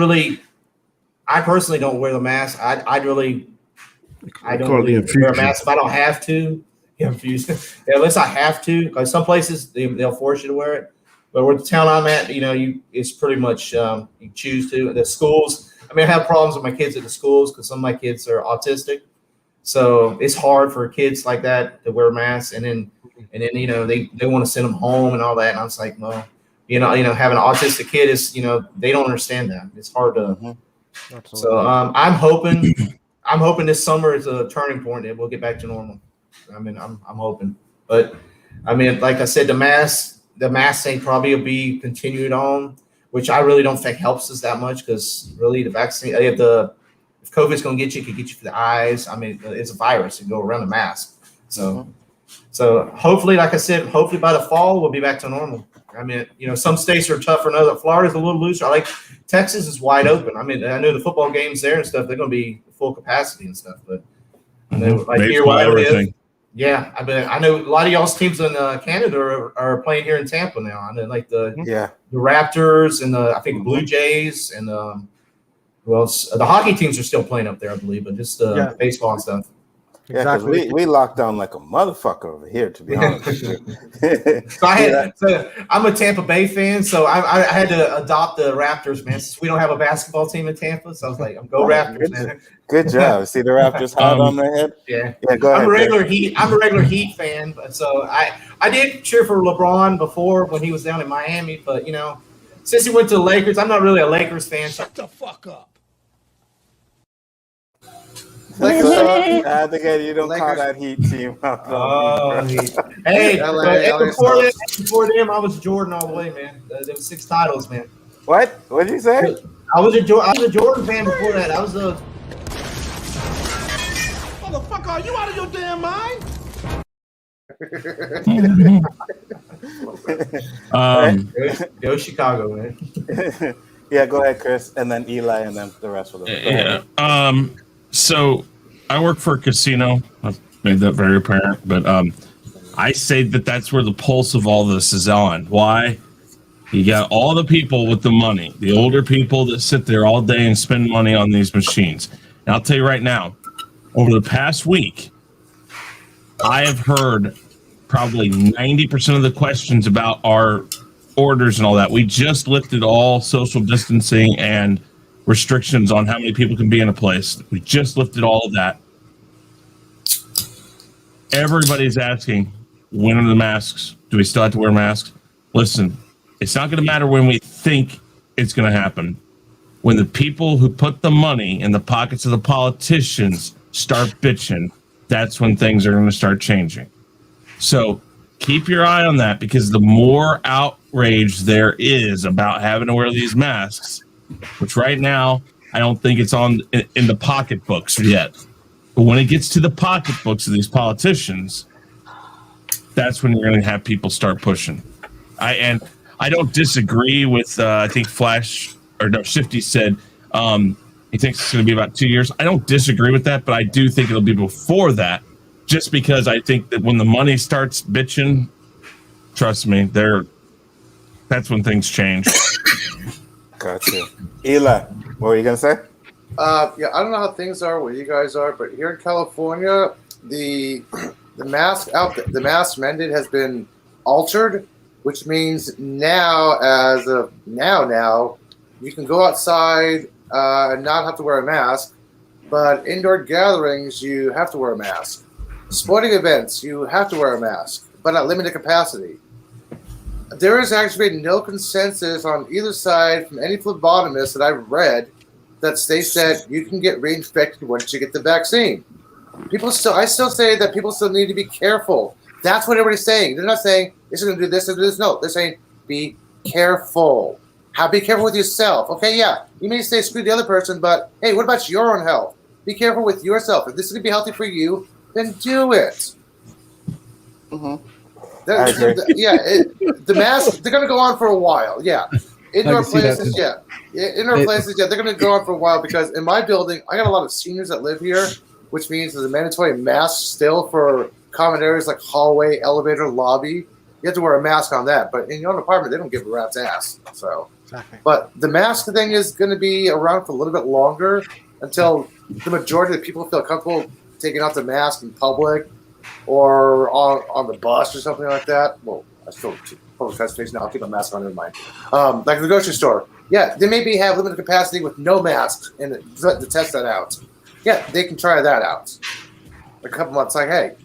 personally don't wear the mask. I don't call it the really wear a infusion. mask if I don't have to. Infused. Yeah, unless I have to, because some places they'll force you to wear it. But where the town I'm at, it's pretty much you choose to. The schools, I have problems with my kids at the schools because some of my kids are autistic, so it's hard for kids like that to wear masks. And then they want to send them home and all that. And I was like, well, having an autistic kid is they don't understand that. It's hard to. Absolutely. So I'm hoping this summer is a turning point and we'll get back to normal. I'm hoping, but like I said, the mask thing probably will be continued on, which I really don't think helps us that much because really the vaccine, if COVID's going to get you, it can get you for the eyes. It's a virus and go around the mask. So hopefully, like I said, hopefully by the fall we'll be back to normal. Some states are tougher than others. Florida's a little looser. Texas is wide open. I know the football games there and stuff, they're going to be full capacity and stuff, but here where I live. Yeah, I know a lot of y'all's teams in Canada are playing here in Tampa now. I know the Raptors and I think the Blue Jays and the hockey teams are still playing up there, I believe, but just baseball and stuff. Yeah, because we locked down like a motherfucker over here, to be honest with you. So I'm a Tampa Bay fan, so I had to adopt the Raptors, man. Since we don't have a basketball team in Tampa, so I was like, I'm go Raptors, man. Good job. See the Raptors hot on their head? Yeah. Go ahead. I'm a regular Heat fan, but so I did cheer for LeBron before when he was down in Miami, but since he went to the Lakers, I'm not really a Lakers fan. Shut the fuck up. I think you don't call that Heat team. Hey, before them, I was Jordan all the way, man. There was 6 titles, man. What? What did you say? I was a Jordan fan before that. I was a Motherfucker, are you out of your damn mind? Go Chicago, man. Yeah, go ahead, Chris, and then Eli, and then the rest of them. Yeah. So I work for a casino. I've made that very apparent, but I say that's where the pulse of all this is on. Why? You got all the people with the money, the older people that sit there all day and spend money on these machines. And I'll tell you right now, over the past week, I have heard probably 90% of the questions about our orders and all that. We just lifted all social distancing and restrictions on how many people can be in a place. We just lifted all of that. Everybody's asking, when are the masks? Do we still have to wear masks? Listen, it's not going to matter when we think it's going to happen. When the people who put the money in the pockets of the politicians start bitching, that's when things are going to start changing. So keep your eye on that, because the more outrage there is about having to wear these masks, which right now I don't think it's in the pocketbooks yet, but when it gets to the pocketbooks of these politicians, that's when you're going to have people start pushing. I don't disagree with I think Shifty said he thinks it's going to be about 2 years. I don't disagree with that, but I do think it'll be before that, just because I think that when the money starts bitching, trust me, that's when things change. Gotcha. Eli, what were you gonna say? I don't know how things are where you guys are, but here in California, the mask mandate has been altered, which means now, as of now, you can go outside and not have to wear a mask, but indoor gatherings you have to wear a mask. Sporting events you have to wear a mask, but at limited capacity. There has actually been no consensus on either side from any phlebotomist that I've read that states that you can get reinfected once you get the vaccine. I still say that people still need to be careful. That's what everybody's saying. They're not saying this is going to do this and do this. No, they're saying be careful. Be careful with yourself. Okay, yeah, you may say screw the other person, but hey, what about your own health? Be careful with yourself. If this is going to be healthy for you, then do it. Mm-hmm. The masks, they're going to go on for a while. Yeah. Indoor places, Indoor places, they're going to go on for a while, because in my building, I got a lot of seniors that live here, which means there's a mandatory mask still for common areas like hallway, elevator, lobby. You have to wear a mask on that. But in your own apartment, they don't give a rat's ass. So, exactly. But the mask thing is going to be around for a little bit longer until the majority of the people feel comfortable taking off the mask in public or on the bus or something like that. Well, I still public transportation now. I'll keep my mask on. Never mind. Like the grocery store. Yeah, they maybe have limited capacity with no masks and to test that out. Yeah, they can try that out. A couple months, like, hey,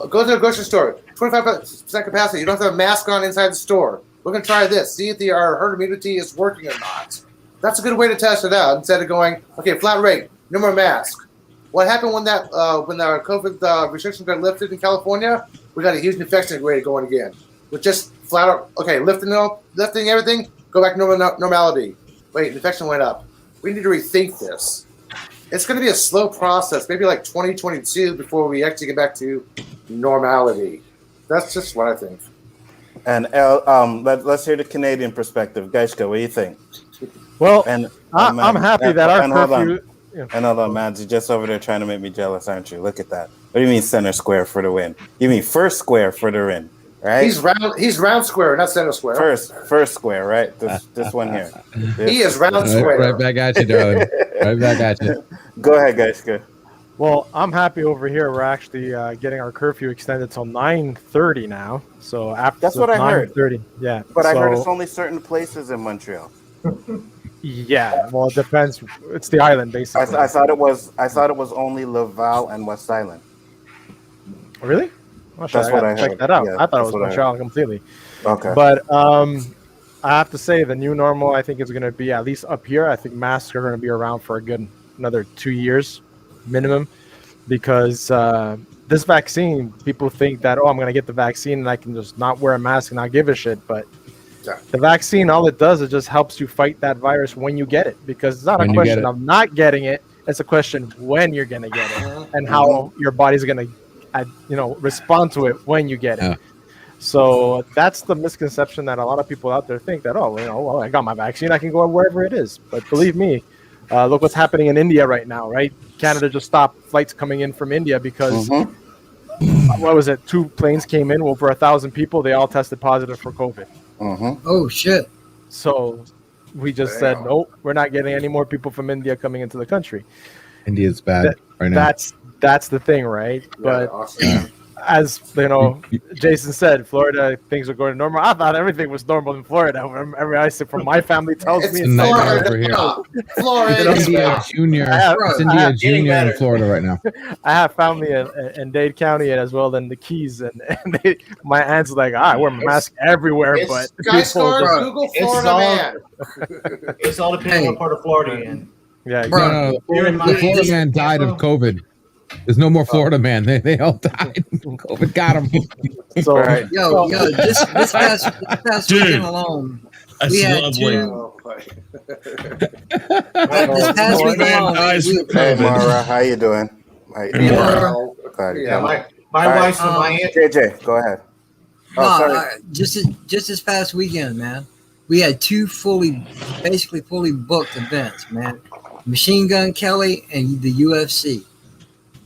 go to the grocery store, 25% capacity. You don't have to have a mask on inside the store. We're going to try this. See if our herd immunity is working or not. That's a good way to test it out instead of going, okay, flat rate, no more mask. What happened when the COVID restrictions got lifted in California? We got a huge infection rate going again. With just flat out, okay, lifting everything, go back to normality. Wait, infection went up. We need to rethink this. It's going to be a slow process, maybe like 2022 before we actually get back to normality. That's just what I think. And let's hear the Canadian perspective. Gaishka, what do you think? Well, I'm happy that our curfew. And hold on, man, you're just over there trying to make me jealous, aren't you? Look at that. What do you mean center square for the win? You mean first square for the win, right? He's round square, not center square. First square, right? This one here. He is round square. Right back at you, darling. Right back at you. Go ahead, guys. Go. Well, I'm happy over here. We're actually getting our curfew extended till 9:30 now. So after that's what I heard. 9:30, yeah. But I heard it's only certain places in Montreal. Yeah, well, it depends. It's the island, basically. I thought it was only Laval and West Island. Really? That's what I heard. Check that out. Yeah, I thought it was Montreal completely. Okay. But I have to say, the new normal, I think, is going to be, at least up here, I think masks are going to be around for a good another 2 years minimum, because this vaccine, people think that, I'm going to get the vaccine and I can just not wear a mask and not give a shit. But the vaccine, all it does is just helps you fight that virus when you get it, because it's not a question of not getting it. It's a question when you're going to get it and how your body's going to, respond to it when you get it. So that's the misconception that a lot of people out there think that, I got my vaccine, I can go wherever it is. But believe me, look what's happening in India right now, right? Canada just stopped flights coming in from India because, what was it? 2 planes came in, over 1,000 people. They all tested positive for COVID. Oh, shit. So we just said, nope, we're not getting any more people from India coming into the country. India's bad right now. That's the thing, right? But as Jason said, Florida, things are going normal. I thought everything was normal in Florida. I said, from my family tells me it's nightmare over here. Florida. India Junior. It's India Junior in Florida right now. I have family in Dade County as well, in the Keys, and my aunt's like, I wear my mask everywhere, but Google Florida man. It's all depending on what part of Florida you're in. Yeah, exactly. The Florida man died of COVID. There's no more Florida man. They all died. COVID got them. So, this past weekend alone, we had two. This past weekend alone, hey, Mara, how you doing? My wife's from Miami. JJ, go ahead. Just this past weekend, man, we had two basically fully booked events, man. Machine Gun Kelly and the UFC.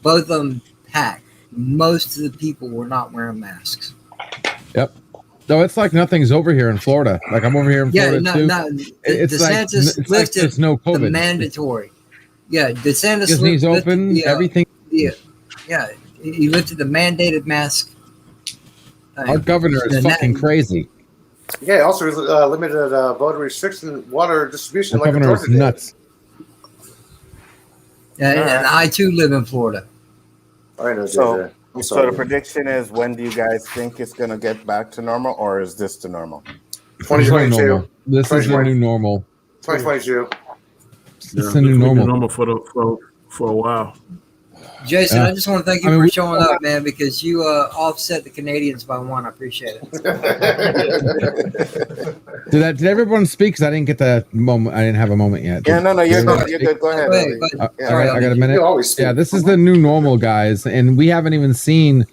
Both of them packed. Most of the people were not wearing masks. Yep. No, it's like nothing's over here in Florida. Like I'm over here in Florida too. DeSantis lifted no COVID. the mandatory. Yeah, DeSantis Disney's open. Everything. Yeah, he lifted the mandated mask. Our governor is fucking crazy. Yeah, also limited voter restriction, water distribution. Our governor is nuts. And I too live in Florida. I know. So the prediction is, when do you guys think it's going to get back to normal, or is this the normal? 2022. This is the new normal. 2022. It's the new normal. For a while. Jason, I just want to thank you for showing up, man, because you offset the Canadians by one. I appreciate it. Did everyone speak? Because I didn't get the moment. I didn't have a moment yet. Yeah, no, you're good. You're good. Go ahead. I got a minute. Yeah, this is the new normal, guys, and we haven't even seen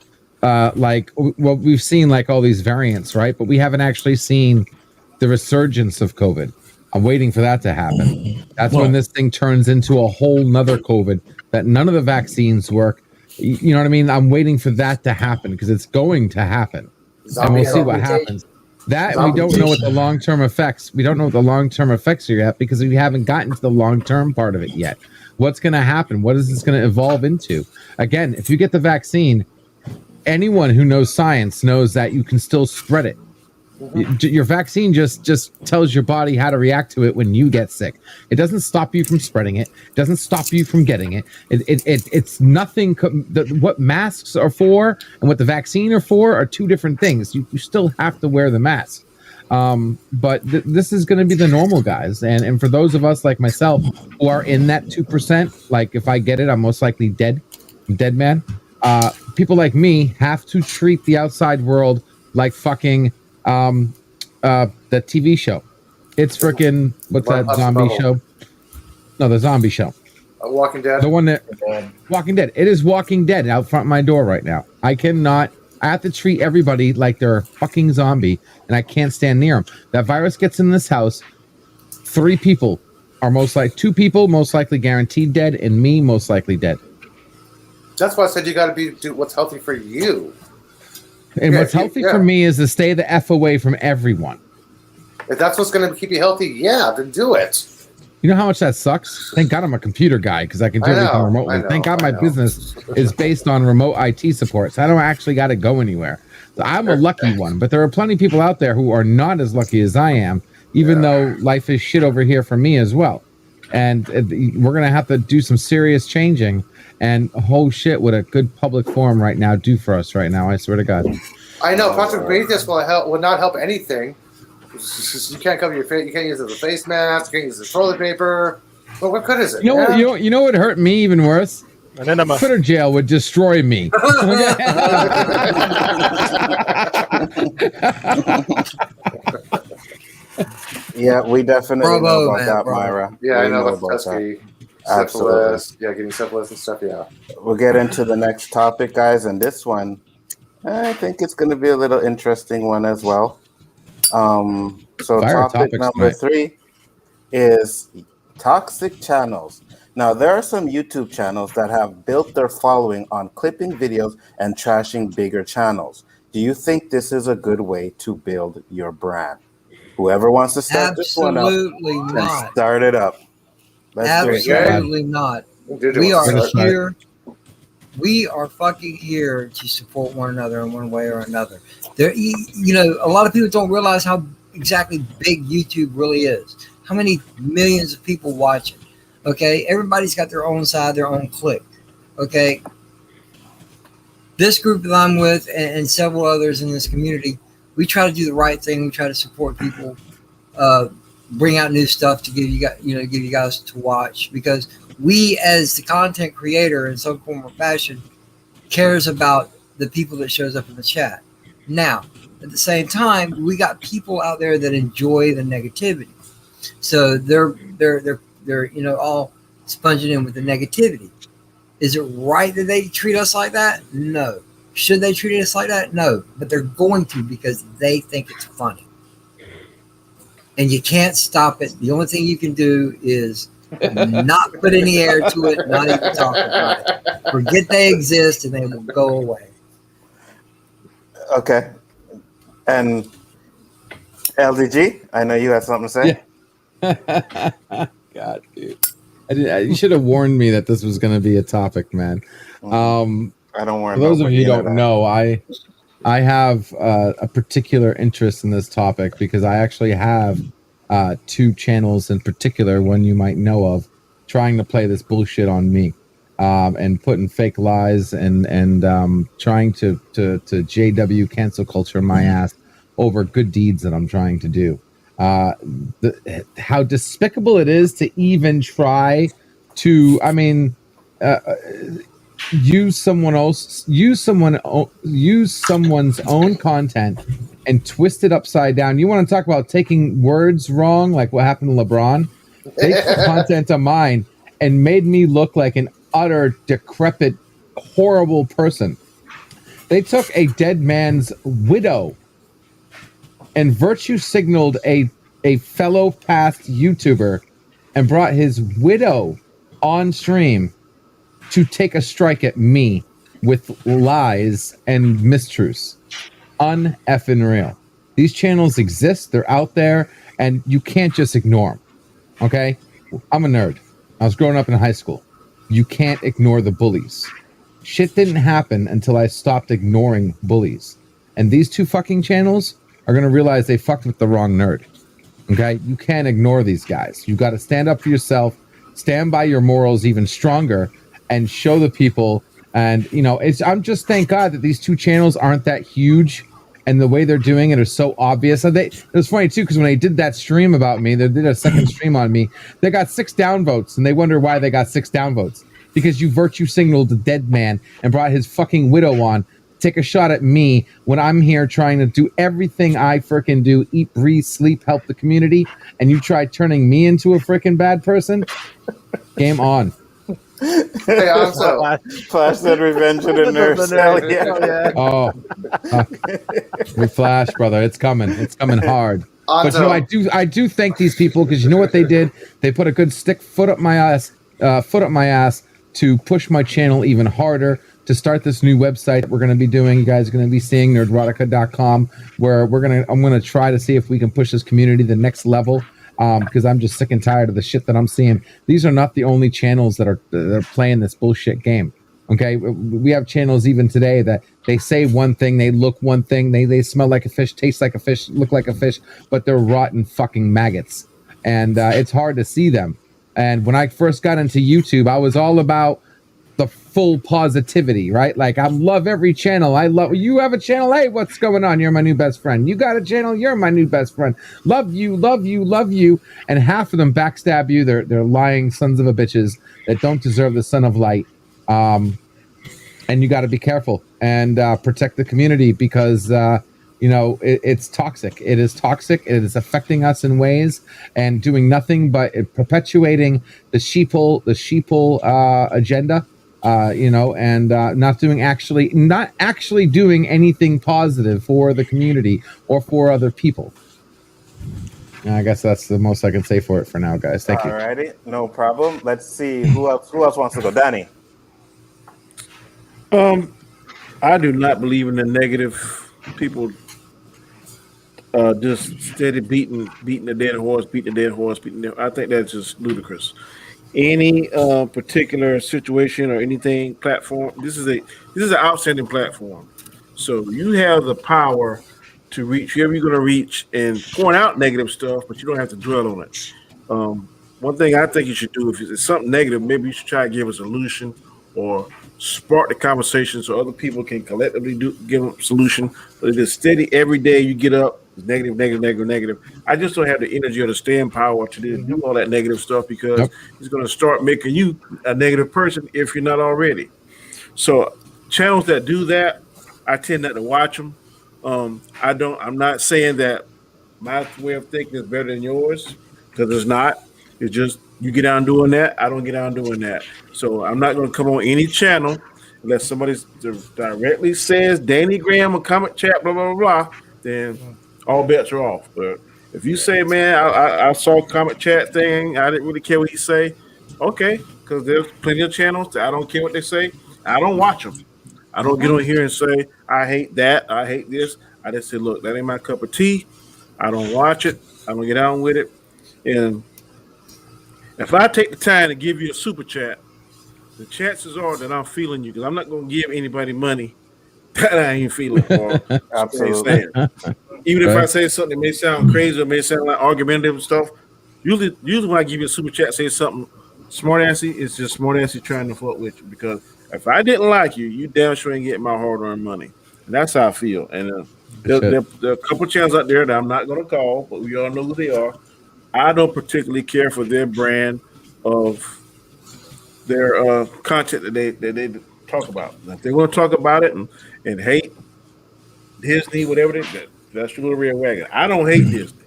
we've seen like all these variants, right? But we haven't actually seen the resurgence of COVID. I'm waiting for that to happen. That's when this thing turns into a whole nother COVID, that none of the vaccines work. You know what I mean? I'm waiting for that to happen because it's going to happen. And we'll see what happens. That we don't know what the long-term effects. We don't know what the long-term effects are yet because we haven't gotten to the long-term part of it yet. What's going to happen? What is this going to evolve into? Again, if you get the vaccine, anyone who knows science knows that you can still spread it. Your vaccine just tells your body how to react to it when you get sick. It doesn't stop you from spreading it. It doesn't stop you from getting it. It's nothing. What masks are for and what the vaccine are for are two different things. You still have to wear the mask. But this is going to be the normal, guys. And for those of us like myself who are in that 2%, like if I get it, I'm most likely dead. I'm dead man. People like me have to treat the outside world like fucking the TV show. It's freaking what's that zombie show? No, the zombie show. Walking Dead. The one that Walking Dead. It is Walking Dead out front of my door right now. I have to treat everybody like they're a fucking zombie, and I can't stand near them. That virus gets in this house, 3 people are 2 people most likely guaranteed dead, and me most likely dead. That's why I said you got to do what's healthy for you. And what's healthy for me is to stay the F away from everyone. If that's what's going to keep you healthy, then do it. You know how much that sucks? Thank God I'm a computer guy because I can do everything remotely. Thank God my business is based on remote IT support, so I don't actually got to go anywhere. So I'm a lucky one, but there are plenty of people out there who are not as lucky as I am, even though life is shit over here for me as well. And we're going to have to do some serious changing. And shit, what a good public forum right now do for us right now. I swear to God. I know. Project Prometheus will not help anything. You can't cover your face. You can't use it as a face mask. You can't use it as toilet paper. Well, what good is it? You know what hurt me even worse? An enema. Twitter jail would destroy me. Yeah, we definitely know about that, Myra. Yeah, I know that's that. Syphilis, getting syphilis and stuff. Yeah, we'll get into the next topic, guys, and this one, I think it's going to be a little interesting one as well. So topic number 3 is toxic channels. Now, there are some YouTube channels that have built their following on clipping videos and trashing bigger channels. Do you think this is a good way to build your brand? Whoever wants to start this one up, not. Start it up. Absolutely not. We are here. We are fucking here to support one another in one way or another. There, a lot of people don't realize how exactly big YouTube really is. How many millions of people watch it? Okay, everybody's got their own side, their own clique. Okay, this group that I'm with and several others in this community, we try to do the right thing. We try to support people. Bring out new stuff to give you guys to watch, because we, as the content creator in some form or fashion, cares about the people that shows up in the chat. Now, at the same time, we got people out there that enjoy the negativity, so they're all sponging in with the negativity. Is it right that they treat us like that? No. Should they treat us like that? No. But they're going to, because they think it's funny. And you can't stop it. The only thing you can do is not put any air to it, not even talk about it. Forget they exist, and they will go away. Okay. And LDG, I know you had something to say. Yeah. God, dude. You should have warned me that this was going to be a topic, man. I don't worry. For those of you who don't know, I have a particular interest in this topic because I actually have 2 channels in particular, one you might know of, trying to play this bullshit on me, and putting fake lies and trying to JW cancel culture my ass over good deeds that I'm trying to do. How despicable it is to even try to, use someone's own content and twist it upside down. You want to talk about taking words wrong, like what happened to LeBron? They took content of mine and made me look like an utter decrepit, horrible person. They took a dead man's widow and virtue signaled a fellow past YouTuber and brought his widow on stream to take a strike at me with lies and mistruths. Un-effing real. These channels exist. They're out there, and you can't just ignore them. Okay? I'm a nerd. I was growing up in high school. You can't ignore the bullies. Shit didn't happen until I stopped ignoring bullies. And these two fucking channels are going to realize they fucked with the wrong nerd. Okay? You can't ignore these guys. You got to stand up for yourself, stand by your morals even stronger, and show the people. And, you know, I'm just thank God that these two channels aren't that huge, and the way they're doing it is so obvious. And it was funny too, because when they did that stream about me, they did a second stream on me, they got 6 downvotes, and they wonder why they got 6 downvotes. Because you virtue signaled the dead man and brought his fucking widow on, take a shot at me when I'm here trying to do everything I frickin' do, eat, breathe, sleep, help the community, and you tried turning me into a frickin' bad person? Game on. Hey, also, Flash said revenge of the nurse. Hell yeah. Oh, we Flash, brother. It's coming. It's coming hard. But you know, I do thank these people, because you know what they did? They put a good foot up my ass to push my channel even harder, to start this new website that we're going to be doing. You guys are going to be seeing nerdrotica.com, where I'm going to try to see if we can push this community to the next level. Because I'm just sick and tired of the shit that I'm seeing. These are not the only channels that are playing this bullshit game. Okay, we have channels even today that they say one thing, they look one thing, they smell like a fish, taste like a fish, look like a fish, but they're rotten fucking maggots, and it's hard to see them. And when I first got into YouTube, I was all about the full positivity, right? Like, I love every channel. I love, you have a channel, hey, what's going on? You're my new best friend. You got a channel, you're my new best friend. Love you, love you, love you. And half of them backstab you. They're lying sons of a bitches that don't deserve the sun of light. And you got to be careful and protect the community, because you know, it's toxic. It is toxic. It is affecting us in ways and doing nothing but perpetuating the sheeple agenda. You know, and not actually doing anything positive for the community or for other people. And I guess that's the most I can say for it for now, guys. Thank you. Alrighty, no problem. Let's see who else wants to go. Danny. I do not believe in the negative people. Just steady beating the dead horse. I think that's just ludicrous. Any particular situation or anything platform, this is an outstanding platform. So you have the power to reach whoever you're going to reach and point out negative stuff, but you don't have to dwell on it. One thing I think you should do, if it's something negative, maybe you should try to give a solution or spark the conversation so other people can collectively give a solution. But if it's steady every day, you get up, it's negative. I just don't have the energy or the staying power to do all that negative stuff, because it's going to start making you a negative person if you're not already. So channels that do that, I tend not to watch them. I'm not saying that my way of thinking is better than yours, because it's not. It's just you get down doing that, I don't get down doing that. So I'm not going to come on any channel unless somebody directly says Danny Graham or comment chat, blah, blah, blah, blah, then all bets are off. But if you say, man, I saw a comment chat thing, I didn't really care what he say, okay, because there's plenty of channels that I don't care what they say. I don't watch them. I don't get on here and say, I hate that, I hate this. I just say, look, that ain't my cup of tea. I don't watch it. I don't get on with it. And if I take the time to give you a super chat, the chances are that I'm feeling you, because I'm not going to give anybody money that I ain't feeling. Absolutely. Even if I say something that may sound crazy or may sound like argumentative and stuff, usually when I give you a super chat, say something smart-assy, it's just smart-assy trying to fuck with you. Because if I didn't like you, you damn sure ain't getting my hard-earned money. And that's how I feel. And there are a couple channels out there that I'm not going to call, but we all know who they are. I don't particularly care for their brand of their content that they talk about. If they want to talk about it and hate Disney, whatever that's your little red wagon. I don't hate Disney.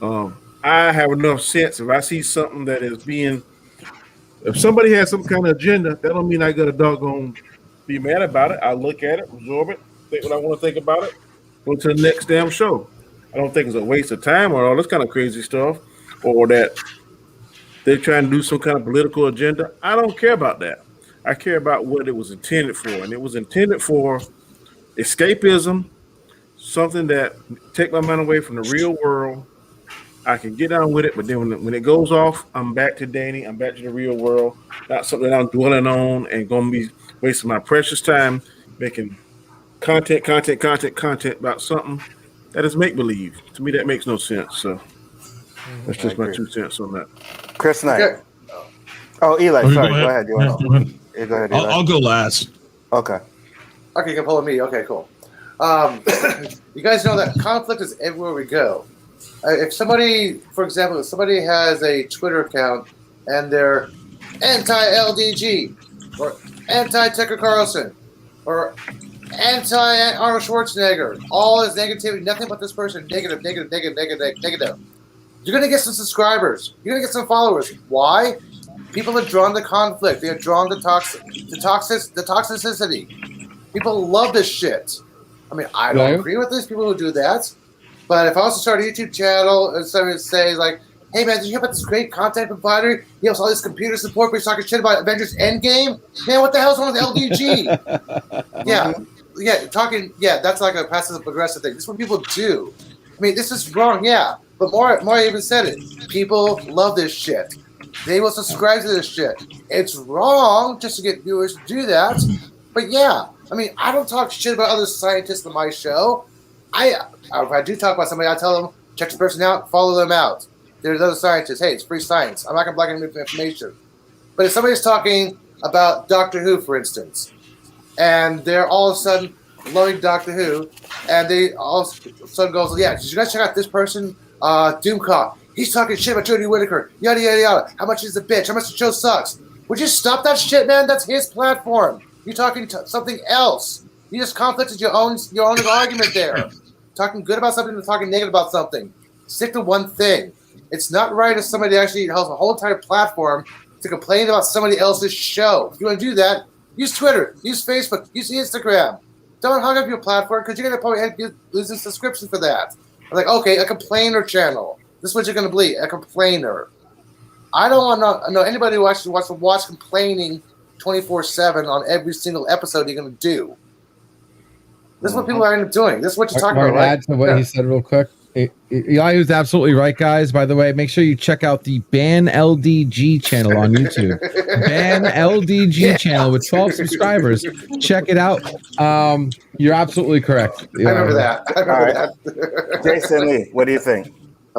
I have enough sense. If I see something that is if somebody has some kind of agenda, that don't mean I got to doggone be mad about it. I look at it, absorb it, think what I want to think about it, go to the next damn show. I don't think it's a waste of time or all this kind of crazy stuff, or that they're trying to do some kind of political agenda. I don't care about that. I care about what it was intended for, and it was intended for escapism, something that take my mind away from the real world. I can get on with it, but then when it goes off, I'm back to Danny. I'm back to the real world. Not something that I'm dwelling on and going to be wasting my precious time making content about something that is make believe. To me, that makes no sense. So that's just my 2 cents on that. Chris Knight. Okay. Oh, Eli. Okay, Sorry. go Go ahead. ahead. You want Go ahead. to? Go ahead. Eli. I'll go last. Okay. Okay, you can pull me. Okay, cool. You guys know that conflict is everywhere we go. If somebody, for example, if somebody has a Twitter account and they're anti-LDG or anti-Tucker Carlson or anti-Arnold Schwarzenegger, all this negativity, nothing but this person, negative. You're going to get some subscribers. You're going to get some followers. Why? People are drawn to conflict. They are drawn to toxicity. People love this shit. I mean, I don't agree with these people who do that. But if I also start a YouTube channel and somebody say like, hey man, did you hear about this great content provider? He has all this computer support, but he's talking shit about Avengers Endgame? Man, what the hell's wrong with LDG? That's like a passive aggressive thing. This is what people do. I mean, this is wrong, yeah. But more even said it. People love this shit. They will subscribe to this shit. It's wrong just to get viewers to do that. But yeah, I mean, I don't talk shit about other scientists on my show. If I do talk about somebody, I tell them, check this person out, follow them out. There's other scientists. Hey, it's free science. I'm not going to block any information. But if somebody's talking about Doctor Who, for instance, and they're all of a sudden loving Doctor Who, and they all of a sudden goes, yeah, did you guys check out this person, Doomcock? He's talking shit about Jodie Whittaker, yada, yada, yada. How much is the bitch? How much the show sucks? Would you stop that shit, man? That's his platform. You're talking something else. You just conflicted your own argument there. Talking good about something and talking negative about something. Stick to one thing. It's not right if somebody actually has a whole entire platform to complain about somebody else's show. If you want to do that, use Twitter, use Facebook, use Instagram. Don't hog up your platform because you're going to probably end up losing subscriptions for that. I'm like, okay, a complainer channel. This is what you're going to be, a complainer. I don't want to know anybody who actually wants to watch complaining 24/7 on every single episode you're going to do. This is what people are end up doing. This is what you're talking about, right? Add to what he said real quick. Elihu's absolutely right, guys. By the way, make sure you check out the Ban LDG channel on YouTube. Ban LDG channel with 12 subscribers. Check it out. You're absolutely correct. I remember that. That. Jason Lee, what do you think? I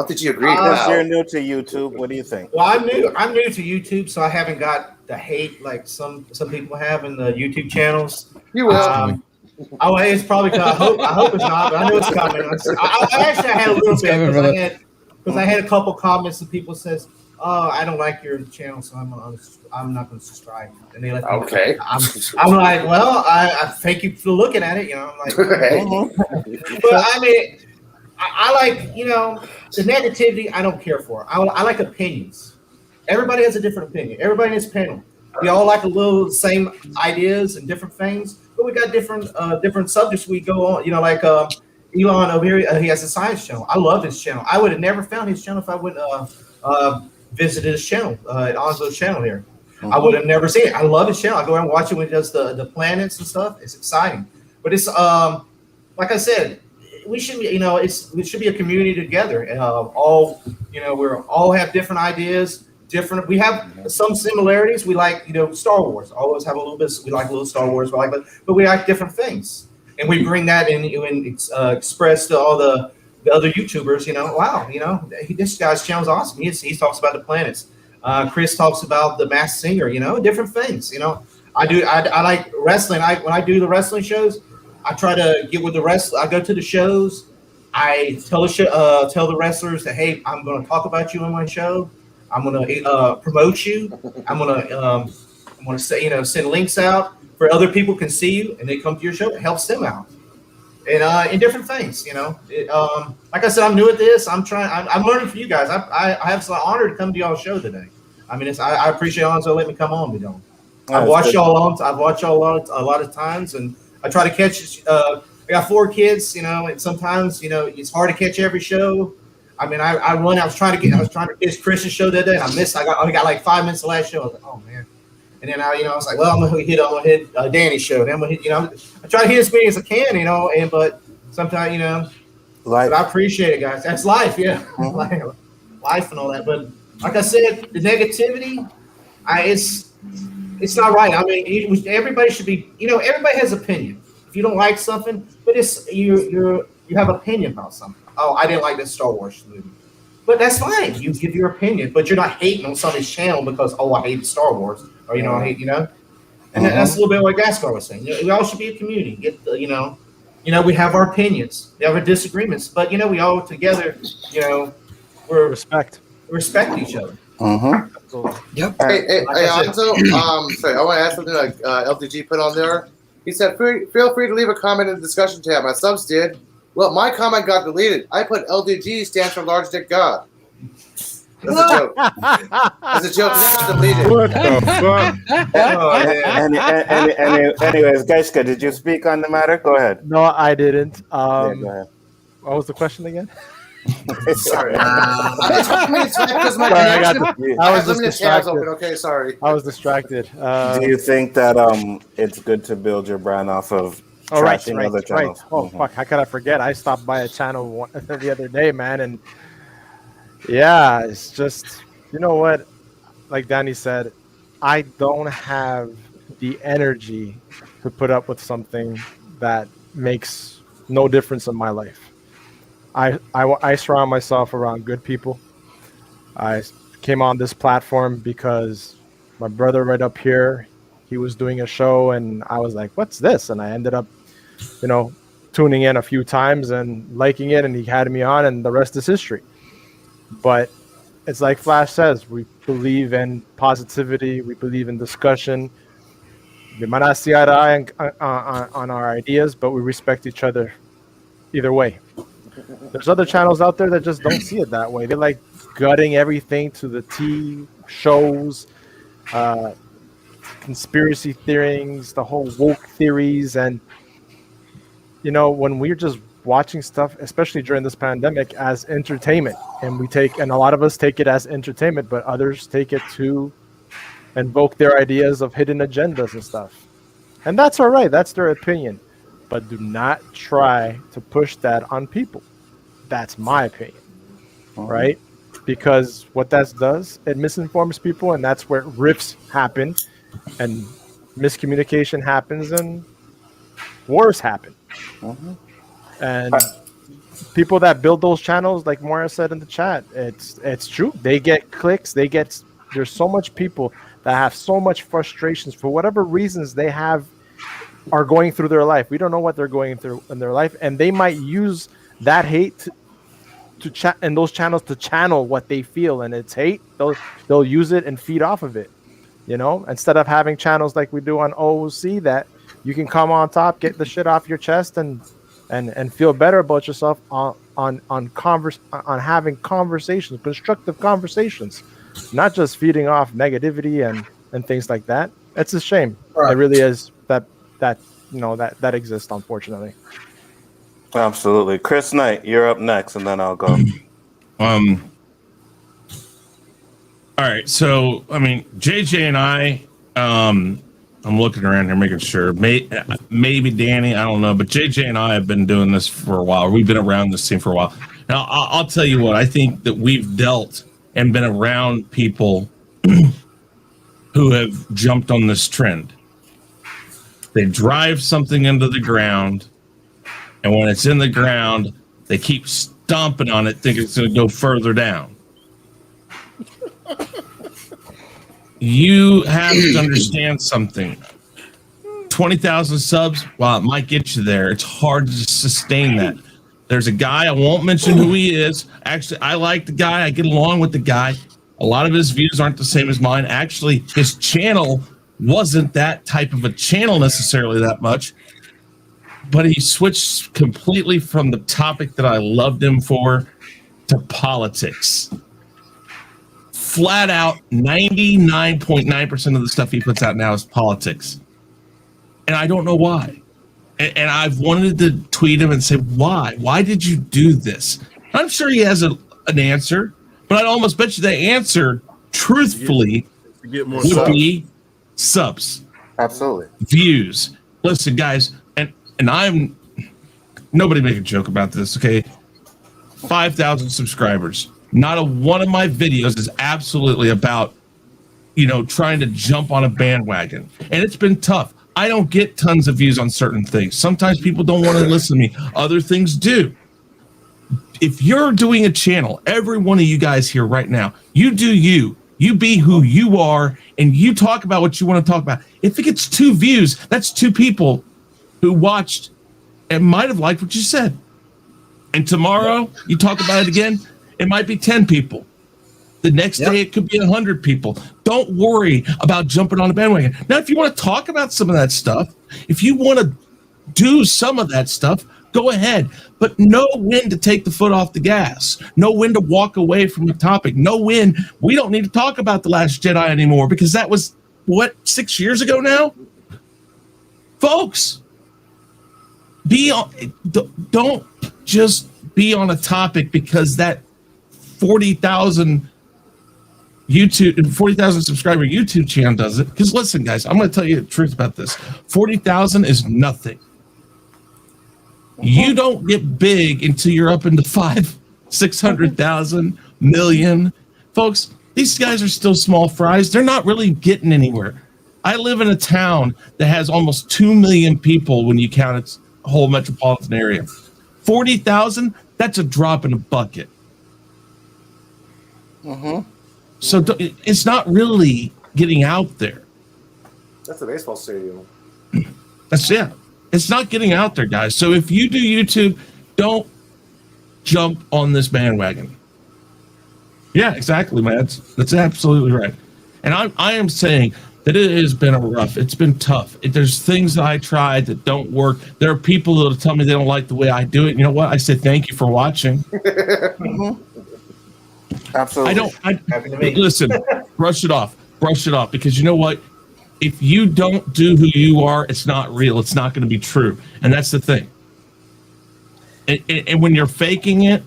don't think you agree. Since you're new to YouTube, what do you think? Well, I'm new to YouTube, so I haven't got the hate like some people have in the YouTube channels. You will. It's probably. I hope it's not, but I know it's coming. I had a little bit because I had a couple comments and people says, "Oh, I don't like your channel, so I'm not going to subscribe." And they let me. Okay. I'm like, well, I thank you for looking at it. You know, I'm like, but I mean, I like the negativity. I don't care for. I like opinions. Everybody has a different opinion. Everybody in this panel, we all like a little same ideas and different things. But we got different subjects we go on. Like Elon over here, he has a science channel. I love his channel. I would have never found his channel if I wouldn't visited his channel, at Onzo's channel here. I would have never seen it. I love his channel. I go and watch it when he does the planets and stuff. It's exciting. But it's like I said, we should be, it should be a community together. We all have different ideas. We have some similarities. We like, Star Wars. Always have a little bit. We like a little Star Wars, but we like different things, and we bring that in and express to all the other YouTubers. Wow, this guy's channel's awesome. He talks about the planets. Chris talks about the Masked Singer. Different things. I like wrestling. When I do the wrestling shows, I try to get with the wrestler. I go to the shows. I tell the wrestlers that, hey, I'm going to talk about you on my show. I'm gonna promote you. I'm gonna say, send links out for other people can see you and they come to your show. It helps them out, and in different things. Like I said, I'm new at this. I'm learning from you guys. I have some honor to come to y'all's show today. I mean, I appreciate Onzo letting me come on. I've watched y'all a lot of times, and I try to catch. I got 4 kids, and sometimes it's hard to catch every show. I mean, I was trying to catch Chris's show that day, and I missed. I only got like 5 minutes of the last show. I was like, oh man. And then I was like, well, I'm gonna hit Danny's show. Then I'm gonna hit, I try to hit as many as I can, but sometimes, you know. Life. But I appreciate it, guys. That's life, yeah. Life and all that. But like I said, the negativity, it's not right. I mean, everybody should be, you know, everybody has opinion. If you don't like something, but it's you have opinion about something. Oh, I didn't like this Star Wars movie. But that's fine. You give your opinion, but you're not hating on somebody's channel because, oh, I hate Star Wars, or you know, I hate, you know. And that's a little bit what Gascar was saying. You know, we all should be a community. Get the, you know, we have our opinions, we have our disagreements, but you know, we all together, you know, respect each other. Yep. Hey, also, sorry, I want to ask something like LDG put on there. He said, feel free to leave a comment in the discussion tab. My subs did. Well, my comment got deleted. I put LDG stands for Large Dick God. That's a joke. That's a joke. That got deleted. What the fuck? Anyways, Gaishka, did you speak on the matter? Go ahead. No, I didn't. Yeah, go ahead. What was the question again? Sorry. It's hard for me to type because my I was just distracted. open. Okay, sorry. I was distracted. Do you think that it's good to build your brand off of trashing other channels? Right. Oh, fuck. How could I forget? I stopped by a channel the other day, man, and yeah, it's just, you know what? Like Danny said, I don't have the energy to put up with something that makes no difference in my life. I surround myself around good people. I came on this platform because my brother right up here, he was doing a show, and I was like, what's this? And I ended up, you know, tuning in a few times and liking it, and he had me on, and the rest is history. But it's like Flash says, we believe in positivity, we believe in discussion. We might not see eye to eye on our ideas, but we respect each other either way. There's other channels out there that just don't see it that way. They're like gutting everything to the T, shows, conspiracy theories, the whole woke theories. And, you know, when we're just watching stuff, especially during this pandemic, as entertainment, and a lot of us take it as entertainment, but others take it to invoke their ideas of hidden agendas and stuff. And that's all right. That's their opinion. But do not try to push that on people. That's my opinion, right? Because what that does, it misinforms people, and that's where rifts happen, and miscommunication happens, and wars happen. And people that build those channels, like Moira said in the chat, it's true. They get clicks. There's so much people that have so much frustrations for whatever reasons they are going through their life. We don't know what they're going through in their life, and they might use that hate to chat in those channels to channel what they feel, and it's hate. They'll use it and feed off of it. You know, instead of having channels like we do on OOC that you can come on top, get the shit off your chest, and feel better about yourself on having conversations, constructive conversations, not just feeding off negativity and things like that. It's a shame. Right. It really is that exists, unfortunately. Absolutely. Chris Knight, you're up next, and then I'll go. All right. So, I mean, JJ and I, I'm looking around here, making sure. Maybe Danny, I don't know, but JJ and I have been doing this for a while. We've been around this scene for a while. Now, I'll tell you what, I think that we've dealt and been around people who have jumped on this trend. They drive something into the ground, and when it's in the ground, they keep stomping on it, thinking it's going to go further down. You have to understand something. 20,000 subs, while it might get you there, it's hard to sustain that. There's a guy, I won't mention who he is. Actually, I like the guy. I get along with the guy. A lot of his views aren't the same as mine. Actually, his channel wasn't that type of a channel necessarily that much. But he switched completely from the topic that I loved him for to politics. Flat out, 99.9% of the stuff he puts out now is politics. And I don't know why. And I've wanted to tweet him and say, why? Why did you do this? I'm sure he has an answer, but I'd almost bet you the answer, truthfully, would be subs. Absolutely. Views. Listen, guys, and nobody make a joke about this, okay? 5,000 subscribers. Not a one of my videos is absolutely about, trying to jump on a bandwagon. And it's been tough. I don't get tons of views on certain things. Sometimes people don't want to listen to me. Other things do. If you're doing a channel, every one of you guys here right now, you do you. You be who you are, and you talk about what you want to talk about. If it gets 2 views, that's 2 people who watched and might have liked what you said. And tomorrow, you talk about it again, it might be 10 people. The next day, it could be 100 people. Don't worry about jumping on a bandwagon. Now, if you want to talk about some of that stuff, if you want to do some of that stuff, go ahead. But know when to take the foot off the gas. Know when to walk away from the topic. Know when we don't need to talk about The Last Jedi anymore, because that was, 6 years ago now? Folks, don't just be on a topic because that 40,000 subscriber YouTube channel does it. Because listen, guys, I'm going to tell you the truth about this. 40,000 is nothing. You don't get big until you're up into 600,000, million. Folks, these guys are still small fries. They're not really getting anywhere. I live in a town that has almost 2 million people when you count its whole metropolitan area. 40,000, that's a drop in a bucket. So it's not really getting out there. That's a baseball stadium. It's not getting out there, guys. So if you do YouTube, don't jump on this bandwagon. Yeah, exactly, man. That's absolutely right. And I am saying that it has been it's been tough. There's things that I tried that don't work. There are people that will tell me they don't like the way I do it. You know what? I say thank you for watching. Absolutely. Listen, brush it off, because you know what? If you don't do who you are, it's not real. It's not going to be true. And that's the thing. And when you're faking it,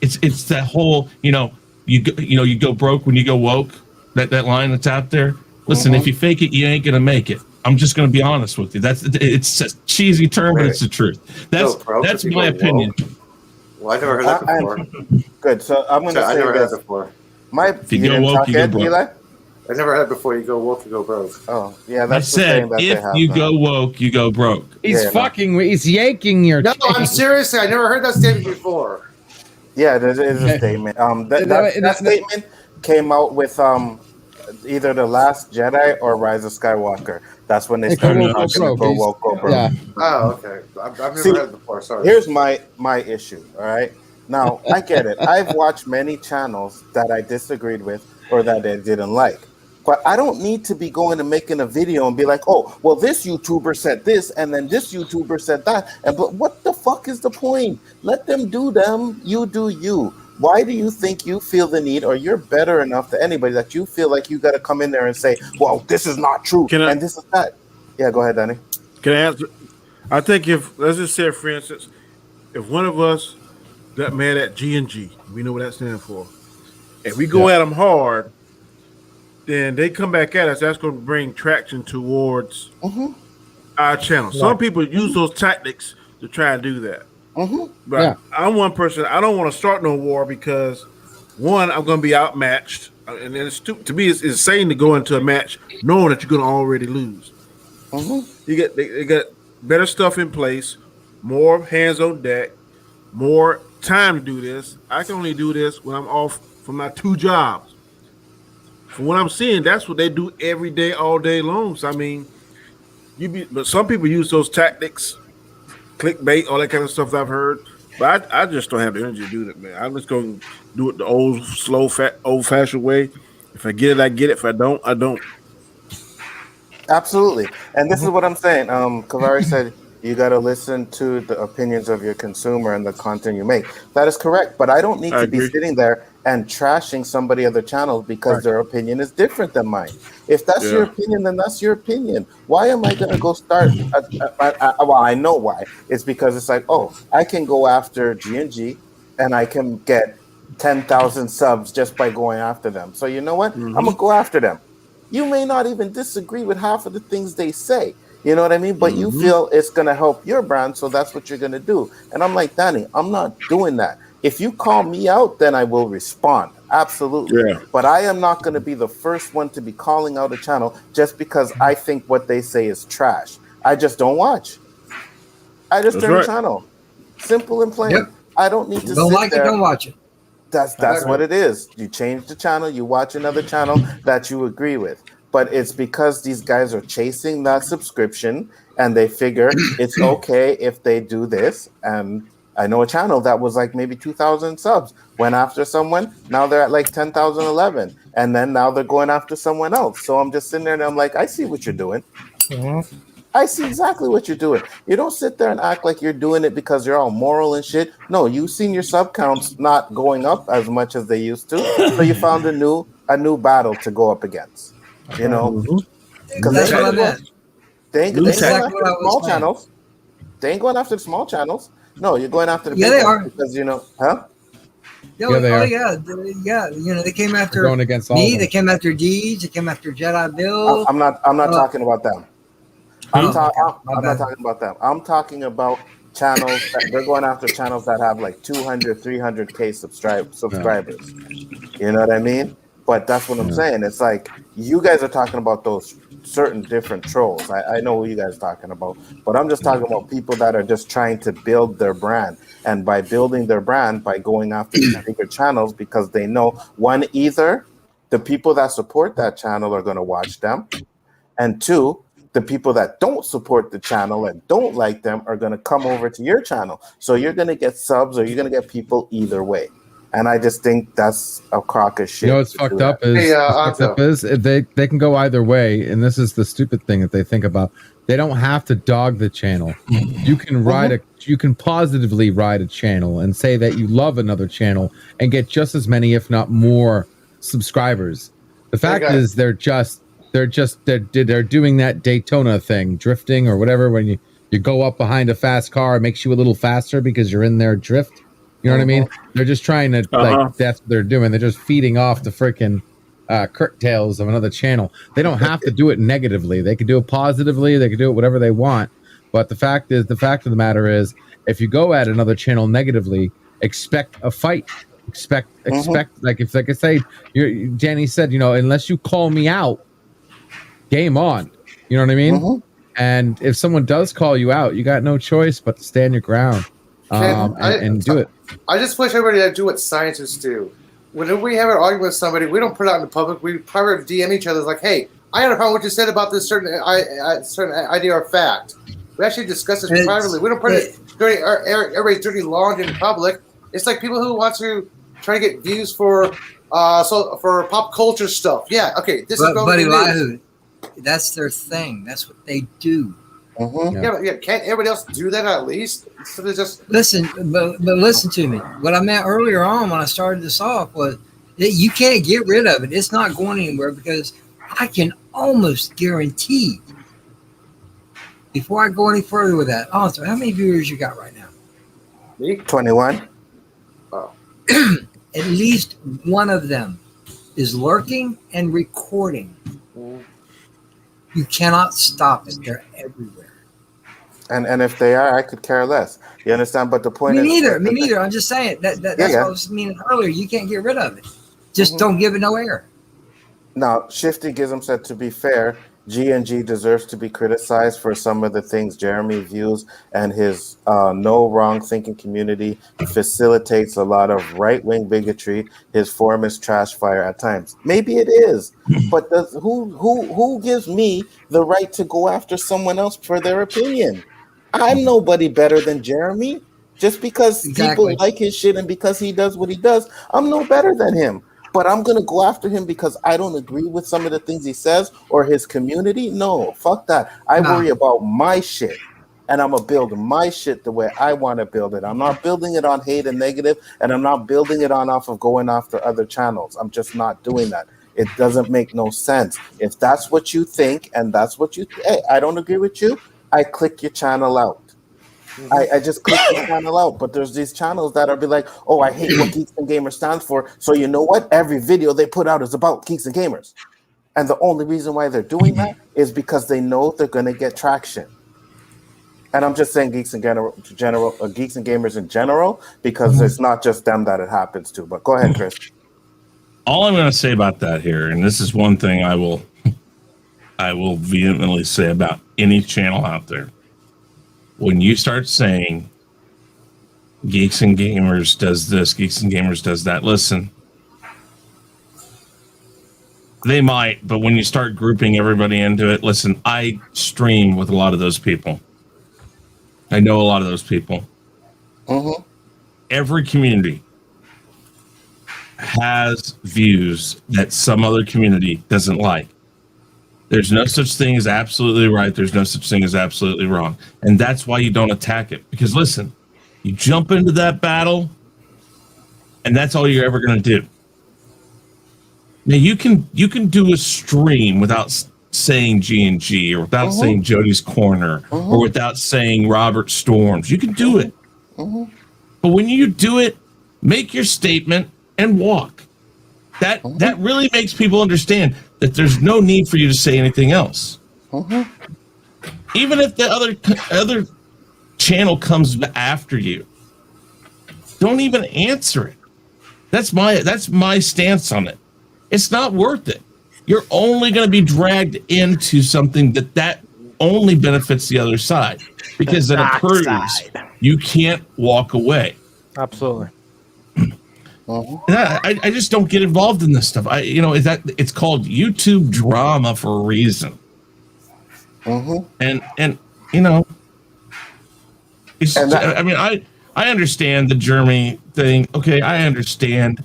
it's that whole, you go broke when you go woke. That line that's out there. Listen, if you fake it, you ain't gonna make it. I'm just gonna be honest with you. It's a cheesy term, but it's the truth. That's my opinion. Well, I never heard that before. Good. So I'm gonna say I never this. heard that before. If you go woke, you go broke. Eli? I never heard before. You go woke, you go broke. Oh, yeah. I That's said if you go woke, you go broke. He's yanking your. No, I'm seriously. I never heard that statement before. Yeah, there is a statement. That statement came out with either The Last Jedi or Rise of Skywalker. That's when they started talking to go woke, go broke. Yeah. Oh, okay. I've never heard it before. Sorry. Here's my issue. All right. Now I get it. I've watched many channels that I disagreed with or that I didn't like. But I don't need to be going and making a video and be like, oh, well, this YouTuber said this, and then this YouTuber said that. But what the fuck is the point? Let them do them. You do you. Why do you think you feel the need, or you're better enough to anybody that you feel like you got to come in there and say, well, this is not true, and this is that? Yeah, go ahead, Danny. Can I answer? I think let's just say, for instance, if one of us got mad at G&G, we know what that stands for, and we go at them hard, then they come back at us. That's going to bring traction towards our channel. Some people use those tactics to try and do that. But I'm one person. I don't want to start no war because, one, I'm going to be outmatched, and then to me, it's insane to go into a match knowing that you're going to already lose. They got better stuff in place, more hands on deck, more time to do this. I can only do this when I'm off from my 2 jobs. From what I'm seeing, that's what they do every day, all day long. So I mean, but some people use those tactics, clickbait, all that kind of stuff I've heard. But I just don't have the energy to do that, man. I'm just going to do it the old, slow, old-fashioned way. If I get it, I get it. If I don't, I don't. Absolutely. And this is what I'm saying. Kavari said you got to listen to the opinions of your consumer and the content you make. That is correct. But I don't need to be sitting there and trashing somebody other channels because their opinion is different than mine. If that's your opinion, then that's your opinion. Why am I going to go start? Well, I know why. It's because it's like, oh, I can go after G&G and I can get 10,000 subs just by going after them. So you know what? I'm going to go after them. You may not even disagree with half of the things they say. You know what I mean? But you feel it's going to help your brand, so that's what you're going to do. And I'm like, Danny, I'm not doing that. If you call me out, then I will respond. Absolutely. Yeah. But I am not going to be the first one to be calling out a channel just because I think what they say is trash. I just don't watch. I just turn the channel. Simple and plain. Yep. I don't need to Don't sit like there. it, don't watch it. That's what it is. You change the channel, you watch another channel that you agree with. But it's because these guys are chasing that subscription and they figure it's okay if they do this. And I know a channel that was like maybe 2,000 subs, went after someone. Now they're at like 10,000, 11. And then now they're going after someone else. So I'm just sitting there and I'm like, I see what you're doing. I see exactly what you're doing. You don't sit there and act like you're doing it because you're all moral and shit. No, you've seen your sub counts not going up as much as they used to. So you found a new battle to go up against. You know, because That's what I meant. they ain't going after Exactly what I the was small saying. channels. They ain't going after the small channels. No, you're going after the Yeah, big they ones are. because you know, huh? Yeah, they are. yeah. You know, they came after Going against all me. of They them. came after Deej. They came after Jedi Bill. I'm not talking about them. I'm not bad. talking about them. I'm talking about channels that they're going after channels that have like 200, 300K subscribers. You know what I mean? But that's what I'm saying. It's like you guys are talking about those certain different trolls. I know who you guys are talking about, but I'm just talking about people that are just trying to build their brand. And by building their brand, by going after these bigger channels, because they know one, either the people that support that channel are going to watch them, and two, the people that don't support the channel and don't like them are going to come over to your channel. So you're going to get subs or you're going to get people either way. And I just think that's a crock of shit. You know what's fucked up is they can go either way, and this is the stupid thing that they think about. They don't have to dog the channel. You can you can positively ride a channel and say that you love another channel and get just as many, if not more, subscribers. The fact is they're doing that Daytona thing, drifting or whatever, when you go up behind a fast car, it makes you a little faster because you're in their drift. You know what I mean? They're just trying to like that's what they're doing. They're just feeding off the freaking curtails of another channel. They don't have to do it negatively. They can do it positively. They can do it whatever they want. But the fact of the matter is, if you go at another channel negatively, expect a fight. Expect like if like I say, Danny said, you know, unless you call me out, game on. You know what I mean? And if someone does call you out, you got no choice but to stand your ground and do it. I just wish everybody would do what scientists do. Whenever we have an argument with somebody, we don't put it out in the public. We probably DM each other like, "Hey, I had a problem with what you said about this certain idea or fact." We actually discuss this privately. We don't put it everybody's dirty laundry in public. It's like people who want to try to get views for pop culture stuff. Yeah, okay, this is but Elihu, that's their thing. That's what they do. Yeah, can't everybody else do that at least? Instead of just listen, but listen to me. What I meant earlier on when I started this off was that you can't get rid of it. It's not going anywhere because I can almost guarantee. Before I go any further with that, also, how many viewers you got right now? Me? 21. Oh. At least one of them is lurking and recording. You cannot stop it. They're everywhere. And if they are, I could care less. You understand? But the point is... Me neither. I'm just saying. That's what I was meaning earlier. You can't get rid of it. Just don't give it no air. Now, Shifty Gizm said, to be fair, G&G deserves to be criticized for some of the things Jeremy views, and his no wrong thinking community facilitates a lot of right-wing bigotry. His form is trash fire at times. Maybe it is, but who gives me the right to go after someone else for their opinion? I'm nobody better than Jeremy. Just because people like his shit and because he does what he does, I'm no better than him. But I'm going to go after him because I don't agree with some of the things he says or his community? No, fuck that. I worry about my shit, and I'm going to build my shit the way I want to build it. I'm not building it on hate and negative, and I'm not building it on off of going after other channels. I'm just not doing that. It doesn't make no sense. If that's what you think and that's what you hey, I don't agree with you, I click your channel out. I just click the channel out, but there's these channels that are be like, oh, I hate what Geeks and Gamers stands for. So you know what? Every video they put out is about Geeks and Gamers. And the only reason why they're doing that is because they know they're going to get traction. And I'm just saying geeks and geeks and gamers in general, because it's not just them that it happens to. But go ahead, Chris. All I'm going to say about that here, and this is one thing I will vehemently say about any channel out there. When you start saying Geeks and Gamers does this, Geeks and Gamers does that, listen, they might, but when you start grouping everybody into it, listen, I stream with a lot of those people. I know a lot of those people. Every community has views that some other community doesn't like. There's no such thing as absolutely right. There's no such thing as absolutely wrong. And that's why you don't attack it. Because listen, you jump into that battle, and that's all you're ever going to do. Now you can do a stream without saying G&G, or without saying Jody's Corner, or without saying Robert Storms. You can do it. But when you do it, make your statement and walk. That really makes people understand that there's no need for you to say anything else. Even if the other channel comes after you, don't even answer it. That's my stance on it. It's not worth it. You're only going to be dragged into something that only benefits the other side, because then it proves you can't walk away. Absolutely. I just don't get involved in this stuff. It's called YouTube drama for a reason. And it's, I mean, I understand the Jeremy thing. Okay, I understand.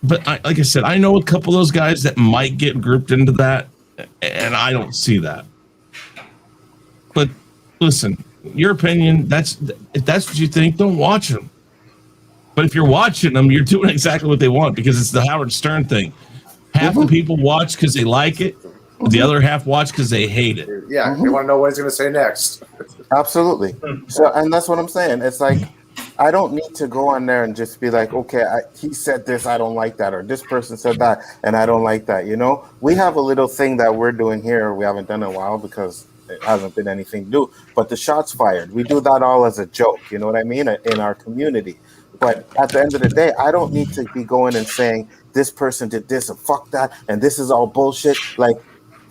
But like I said, I know a couple of those guys that might get grouped into that, and I don't see that. But listen, your opinion, if that's what you think, don't watch them. But if you're watching them, you're doing exactly what they want, because it's the Howard Stern thing. Half the people watch because they like it. The other half watch because they hate it. Yeah, they want to know what he's going to say next. Absolutely. So, and that's what I'm saying. It's like, I don't need to go on there and just be like, okay, he said this, I don't like that, or this person said that, and I don't like that. We have a little thing that we're doing here. We haven't done in a while because it hasn't been anything to do. But the shots fired, we do that all as a joke. You know what I mean? In our community. But at the end of the day, I don't need to be going and saying this person did this and fuck that, and this is all bullshit. Like,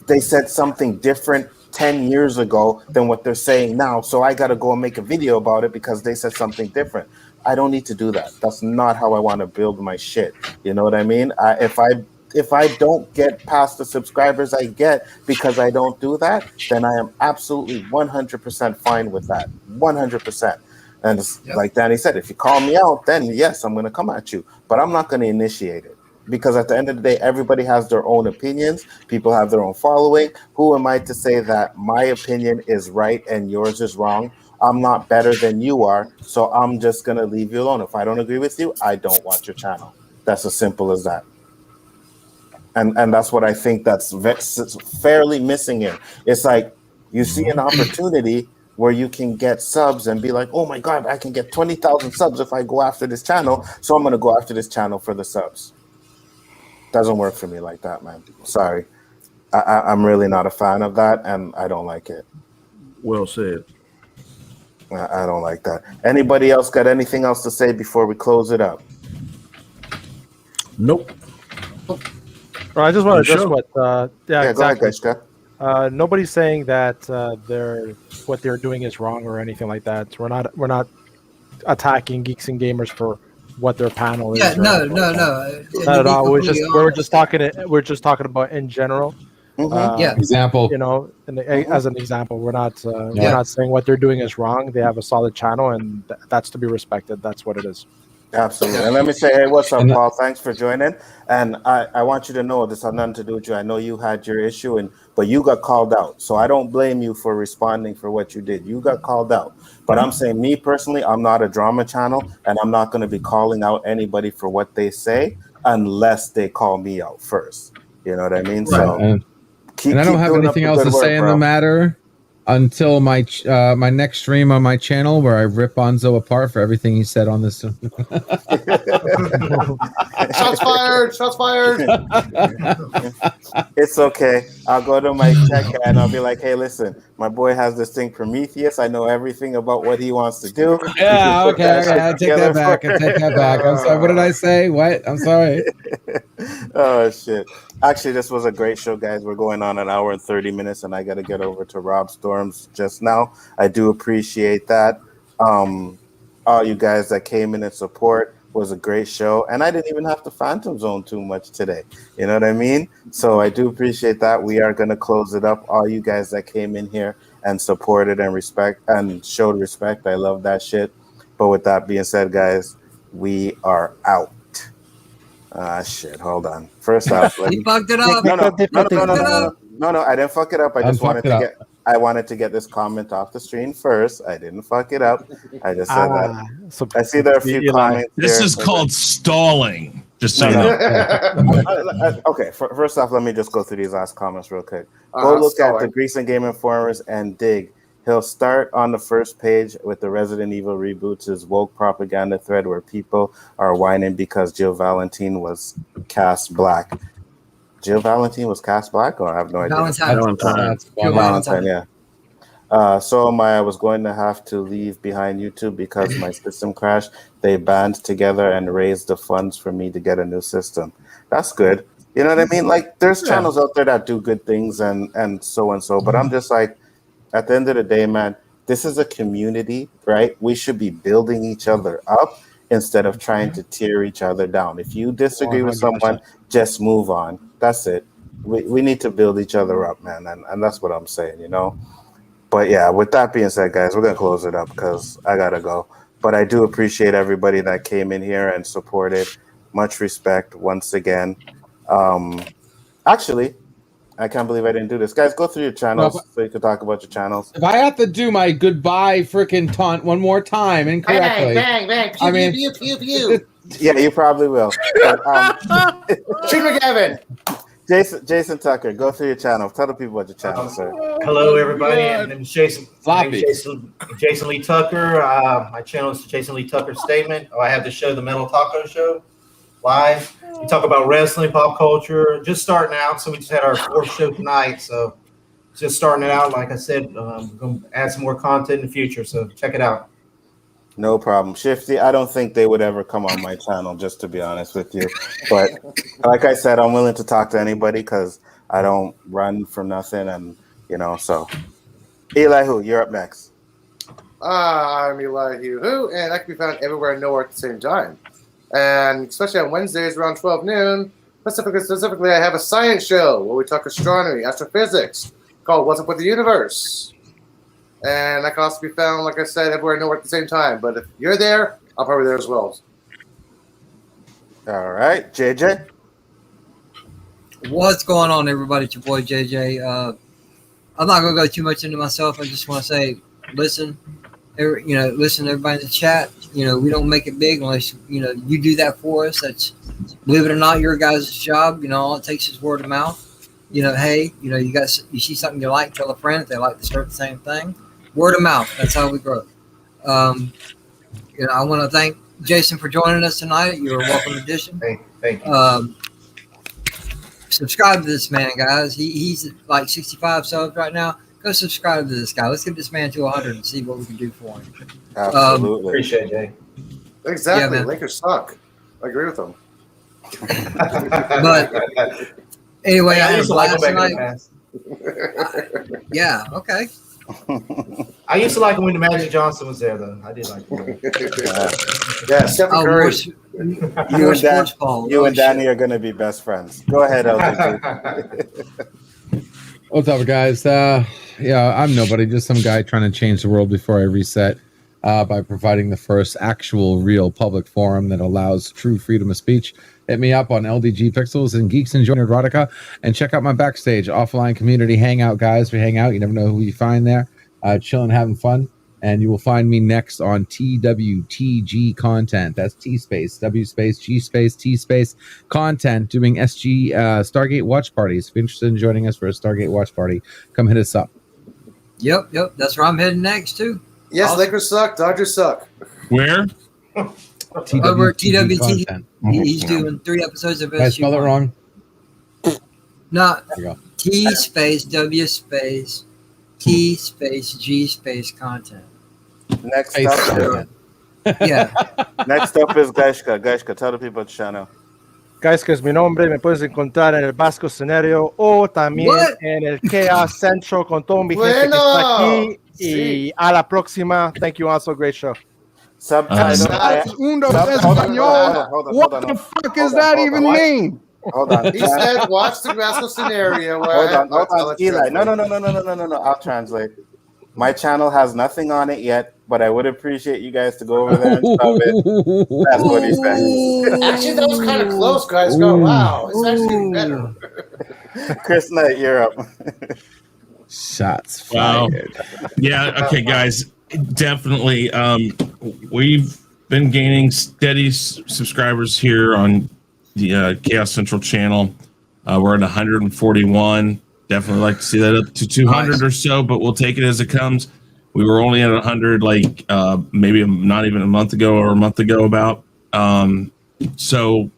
they said something different 10 years ago than what they're saying now, so I got to go and make a video about it because they said something different. I don't need to do that. That's not how I want to build my shit. You know what I mean? If I don't get past the subscribers I get because I don't do that, then I am absolutely 100% fine with that. 100%. And like Danny said, if you call me out, then yes, I'm going to come at you. But I'm not going to initiate it. Because at the end of the day, everybody has their own opinions. People have their own following. Who am I to say that my opinion is right and yours is wrong? I'm not better than you are, so I'm just going to leave you alone. If I don't agree with you, I don't watch your channel. That's as simple as that. And that's what I think that's fairly missing here. It's like you see an opportunity where you can get subs and be like, oh my God, I can get 20,000 subs if I go after this channel, so I'm going to go after this channel for the subs. Doesn't work for me like that, man. Sorry. I'm really not a fan of that, and I don't like it. Well said. I don't like that. Anybody else got anything else to say before we close it up? Nope. Well, I just want to address what. Yeah, exactly. go ahead, Gashka. Nobody's saying that what they're doing is wrong or anything like that. We're not attacking geeks and gamers for what their panel is. Yeah, no. Not at all. We're just talking about in general. Yeah. Example. As an example, we're not saying what they're doing is wrong. They have a solid channel, and that's to be respected. That's what it is. Absolutely. And let me say, hey, what's up, Paul? Thanks for joining. And I want you to know this has nothing to do with you. I know you had your issue, but you got called out. So I don't blame you for responding for what you did. You got called out. But I'm saying, me personally, I'm not a drama channel, and I'm not going to be calling out anybody for what they say unless they call me out first. You know what I mean? Right. So and I don't have anything else to say in the matter. until my my next stream on my channel where I rip Bonzo apart for everything he said on this. Shots fired! Shots fired! It's okay. I'll go to my tech guy and I'll be like, hey, listen, my boy has this thing Prometheus. I know everything about what he wants to do. Yeah, okay. I take that back. I take that back. I'm sorry. What did I say? What? I'm sorry. Oh, shit. Actually, this was a great show, guys. We're going on an hour and 30 minutes, and I got to get over to Rob Storms just now. I do appreciate that. All you guys that came in and support was a great show, and I didn't even have to Phantom Zone too much today. You know what I mean? So I do appreciate that. We are going to close it up. All you guys that came in here and supported and respect and showed respect, I love that shit. But with that being said, guys, we are out. Shit, hold on. First off, He fucked it up. No, I didn't fuck it up. I wanted to get this comment off the screen first. I didn't fuck it up. I just said that. So I see there are a few comments. This here. is called stalling. Just so you know. Okay, first off, let me just go through these last comments real quick. Go look at the Grease and Game Informers and dig. He'll start on the first page with the Resident Evil reboots, his woke propaganda thread where people are whining because Jill Valentine was cast black. Jill Valentine was cast black, or I have no idea. Valentine, yeah. So I was going to have to leave behind YouTube because my system crashed. They band together and raised the funds for me to get a new system. That's good. You know what I mean? Like, there's channels out there that do good things and so, but I'm just like, at the end of the day, man, this is a community, right? We should be building each other up instead of trying to tear each other down. If you disagree with someone, just move on. That's it. We need to build each other up, man. And that's what I'm saying, you know? But yeah, with that being said, guys, we're going to close it up because I got to go. But I do appreciate everybody that came in here and supported. Much respect once again. Actually, I can't believe I didn't do this. Guys, go through your channels so you can talk about your channels. If I have to do my goodbye freaking taunt one more time incorrectly, bang. Pew. Yeah, you probably will. But, Shoot McGavin. Jason Tucker, go through your channel. Tell the people about your channel, sir. Hello, everybody. My name is Jason Lee Tucker. My channel is Jason Lee Tucker Statement. I have the show, The Metal Taco Show, live. We talk about wrestling, pop culture, just starting out. So we just had our fourth show tonight. So just starting it out. Like I said, we're going to add some more content in the future. So check it out. No problem. Shifty, I don't think they would ever come on my channel, just to be honest with you. But like I said, I'm willing to talk to anybody because I don't run from nothing. And, you know, so. Elihu, you're up next. I'm Elihu-Who, and I can be found everywhere and nowhere at the same time. And especially on Wednesdays around 12 noon, specifically, I have a science show where we talk astronomy, astrophysics, called What's Up With the Universe. And I can also be found, like I said, everywhere and nowhere at the same time. But if you're there, I'm probably there as well. All right, JJ. What's going on, everybody? It's your boy JJ. I'm not going to go too much into myself. I just want to say, listen to everybody in the chat. You know, we don't make it big unless, you know, you do that for us. That's, believe it or not, your guys' job. You know, all it takes is word of mouth. You know, hey, you know, you see something you like, tell a friend. If they like to start the same thing, word of mouth. That's how we grow. You know, I want to thank Jason for joining us tonight. You're a welcome addition. Thank you. Subscribe to this man, guys. He's like 65 subs right now. Go subscribe to this guy. Let's get this man to 100 and see what we can do for him. Absolutely. Appreciate it, Jay. Exactly. Yeah, Lakers suck. I agree with them. But anyway, I had a blast tonight. Yeah, okay. I used to like it when the Magic Johnson was there, though. I did like it. Yeah, Stephen Curry. You and Danny are going to be best friends. Go ahead, LTG. What's up, guys? Yeah, I'm nobody, just some guy trying to change the world before I reset by providing the first actual real public forum that allows true freedom of speech. Hit me up on LDG Pixels and Geeks and Join Erotica, and check out my backstage offline community hangout, guys. We hang out. You never know who you find there, chilling, having fun. And you will find me next on TWTG content. That's T space, W space, G space, T space content, doing SG Stargate watch parties. If you're interested in joining us for a Stargate watch party, come hit us up. Yep. That's where I'm heading next too. Yes, Awesome. Lakers suck. Dodgers suck. Where? Over TWTV TWT. content. He's doing 3 episodes of I spell it SG1. wrong. No, There you go. T space W space T space G space content. Next Face up, content. Yeah. next up is Gaishka. Gaishka, tell the people about the channel. Guys, que es mi nombre, me puedes encontrar en el Basco Scenario o también What? en el Chaos Central con todo mi gente que está aquí. Y a la próxima. Thank you, also great show. Subtitle. Uno Hold on, español. hold on, What hold on. the fuck Hold does on, that hold even on. mean? Hold on. He said, "Watch the Basco Scenario." Hold on, Eli. No. I'll translate. My channel has nothing on it yet, but I would appreciate you guys to go over there and sub it. That's what he said. Actually, that was kind of close, guys. Go, wow, it's actually getting better. Chris Knight, you're up. Shots Wow. fired. Yeah. Okay, guys. Definitely. We've been gaining steady subscribers here on the Chaos Central channel. We're at 141. Definitely like to see that up to 200 or so, but we'll take it as it comes. We were only at 100, like maybe not even a month ago or a month ago about. So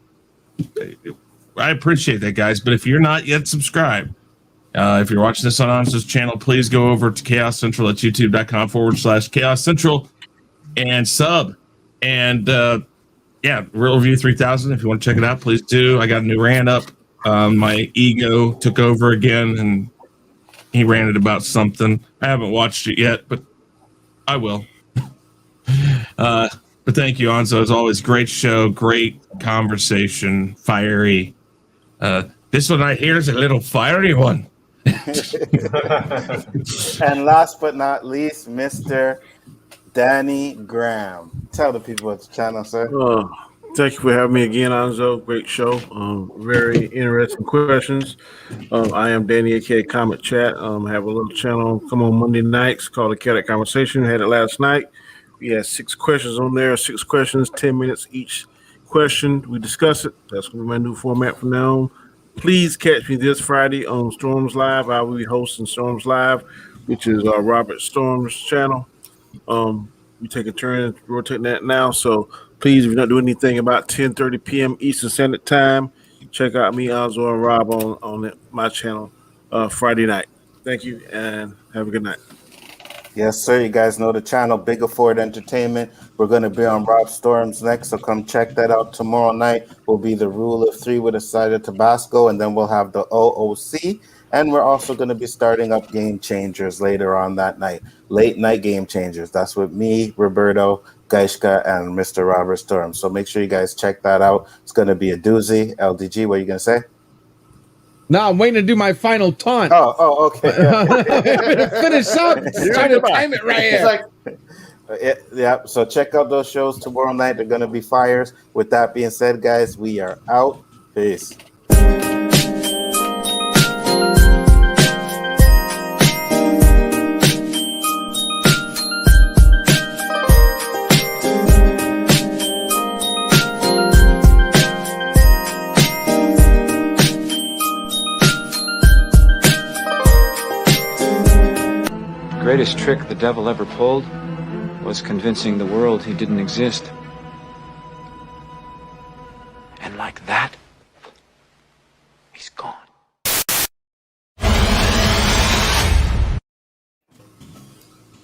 I appreciate that, guys. But if you're not yet subscribed, if you're watching this on Anzo's channel, please go over to Chaos Central at youtube.com/Chaos Central and sub. And yeah, Real Review 3000. If you want to check it out, please do. I got a new rant up. My ego took over again, and he ranted about something. I haven't watched it yet, but I will. But thank you, Anzo. As always, great show, great conversation, fiery. This one right here is a little fiery one. And last but not least, Mr. Danny Graham. Tell the people at the channel, sir. Thank you for having me again, Anzo. Great show. Very interesting questions. I am Danny, AKA Comic Chat. I have a little channel come on Monday nights called The Chaotic Conversation. Had it last night. We had 6 questions on there. 6 questions, 10 minutes each question. We discuss it. That's going to be my new format from now on. Please catch me this Friday on Storms Live. I will be hosting Storms Live, which is Robert Storm's channel. We take a turn rotating that now. So please, if you're not doing anything about 10:30 p.m. Eastern Standard Time, check out me, Anzo, and Rob on my channel Friday night. Thank you, and have a good night. Yes, sir. You guys know the channel, Big Afford Entertainment. We're going to be on Rob Storms next, so come check that out tomorrow night. Will be the Rule of 3 with a side of Tabasco, and then we'll have the OOC. And we're also going to be starting up Game Changers later on that night. Late night Game Changers. That's with me, Roberto, Gaishka, and Mr. Robert Storm. So make sure you guys check that out. It's going to be a doozy. LDG, what are you going to say? No, I'm waiting to do my final taunt. Oh, okay. Finish up. Trying to time it right here. Yeah, so check out those shows tomorrow night. They're going to be fires. With that being said, guys, we are out. Peace. The greatest trick the devil ever pulled was convincing the world he didn't exist. And like that,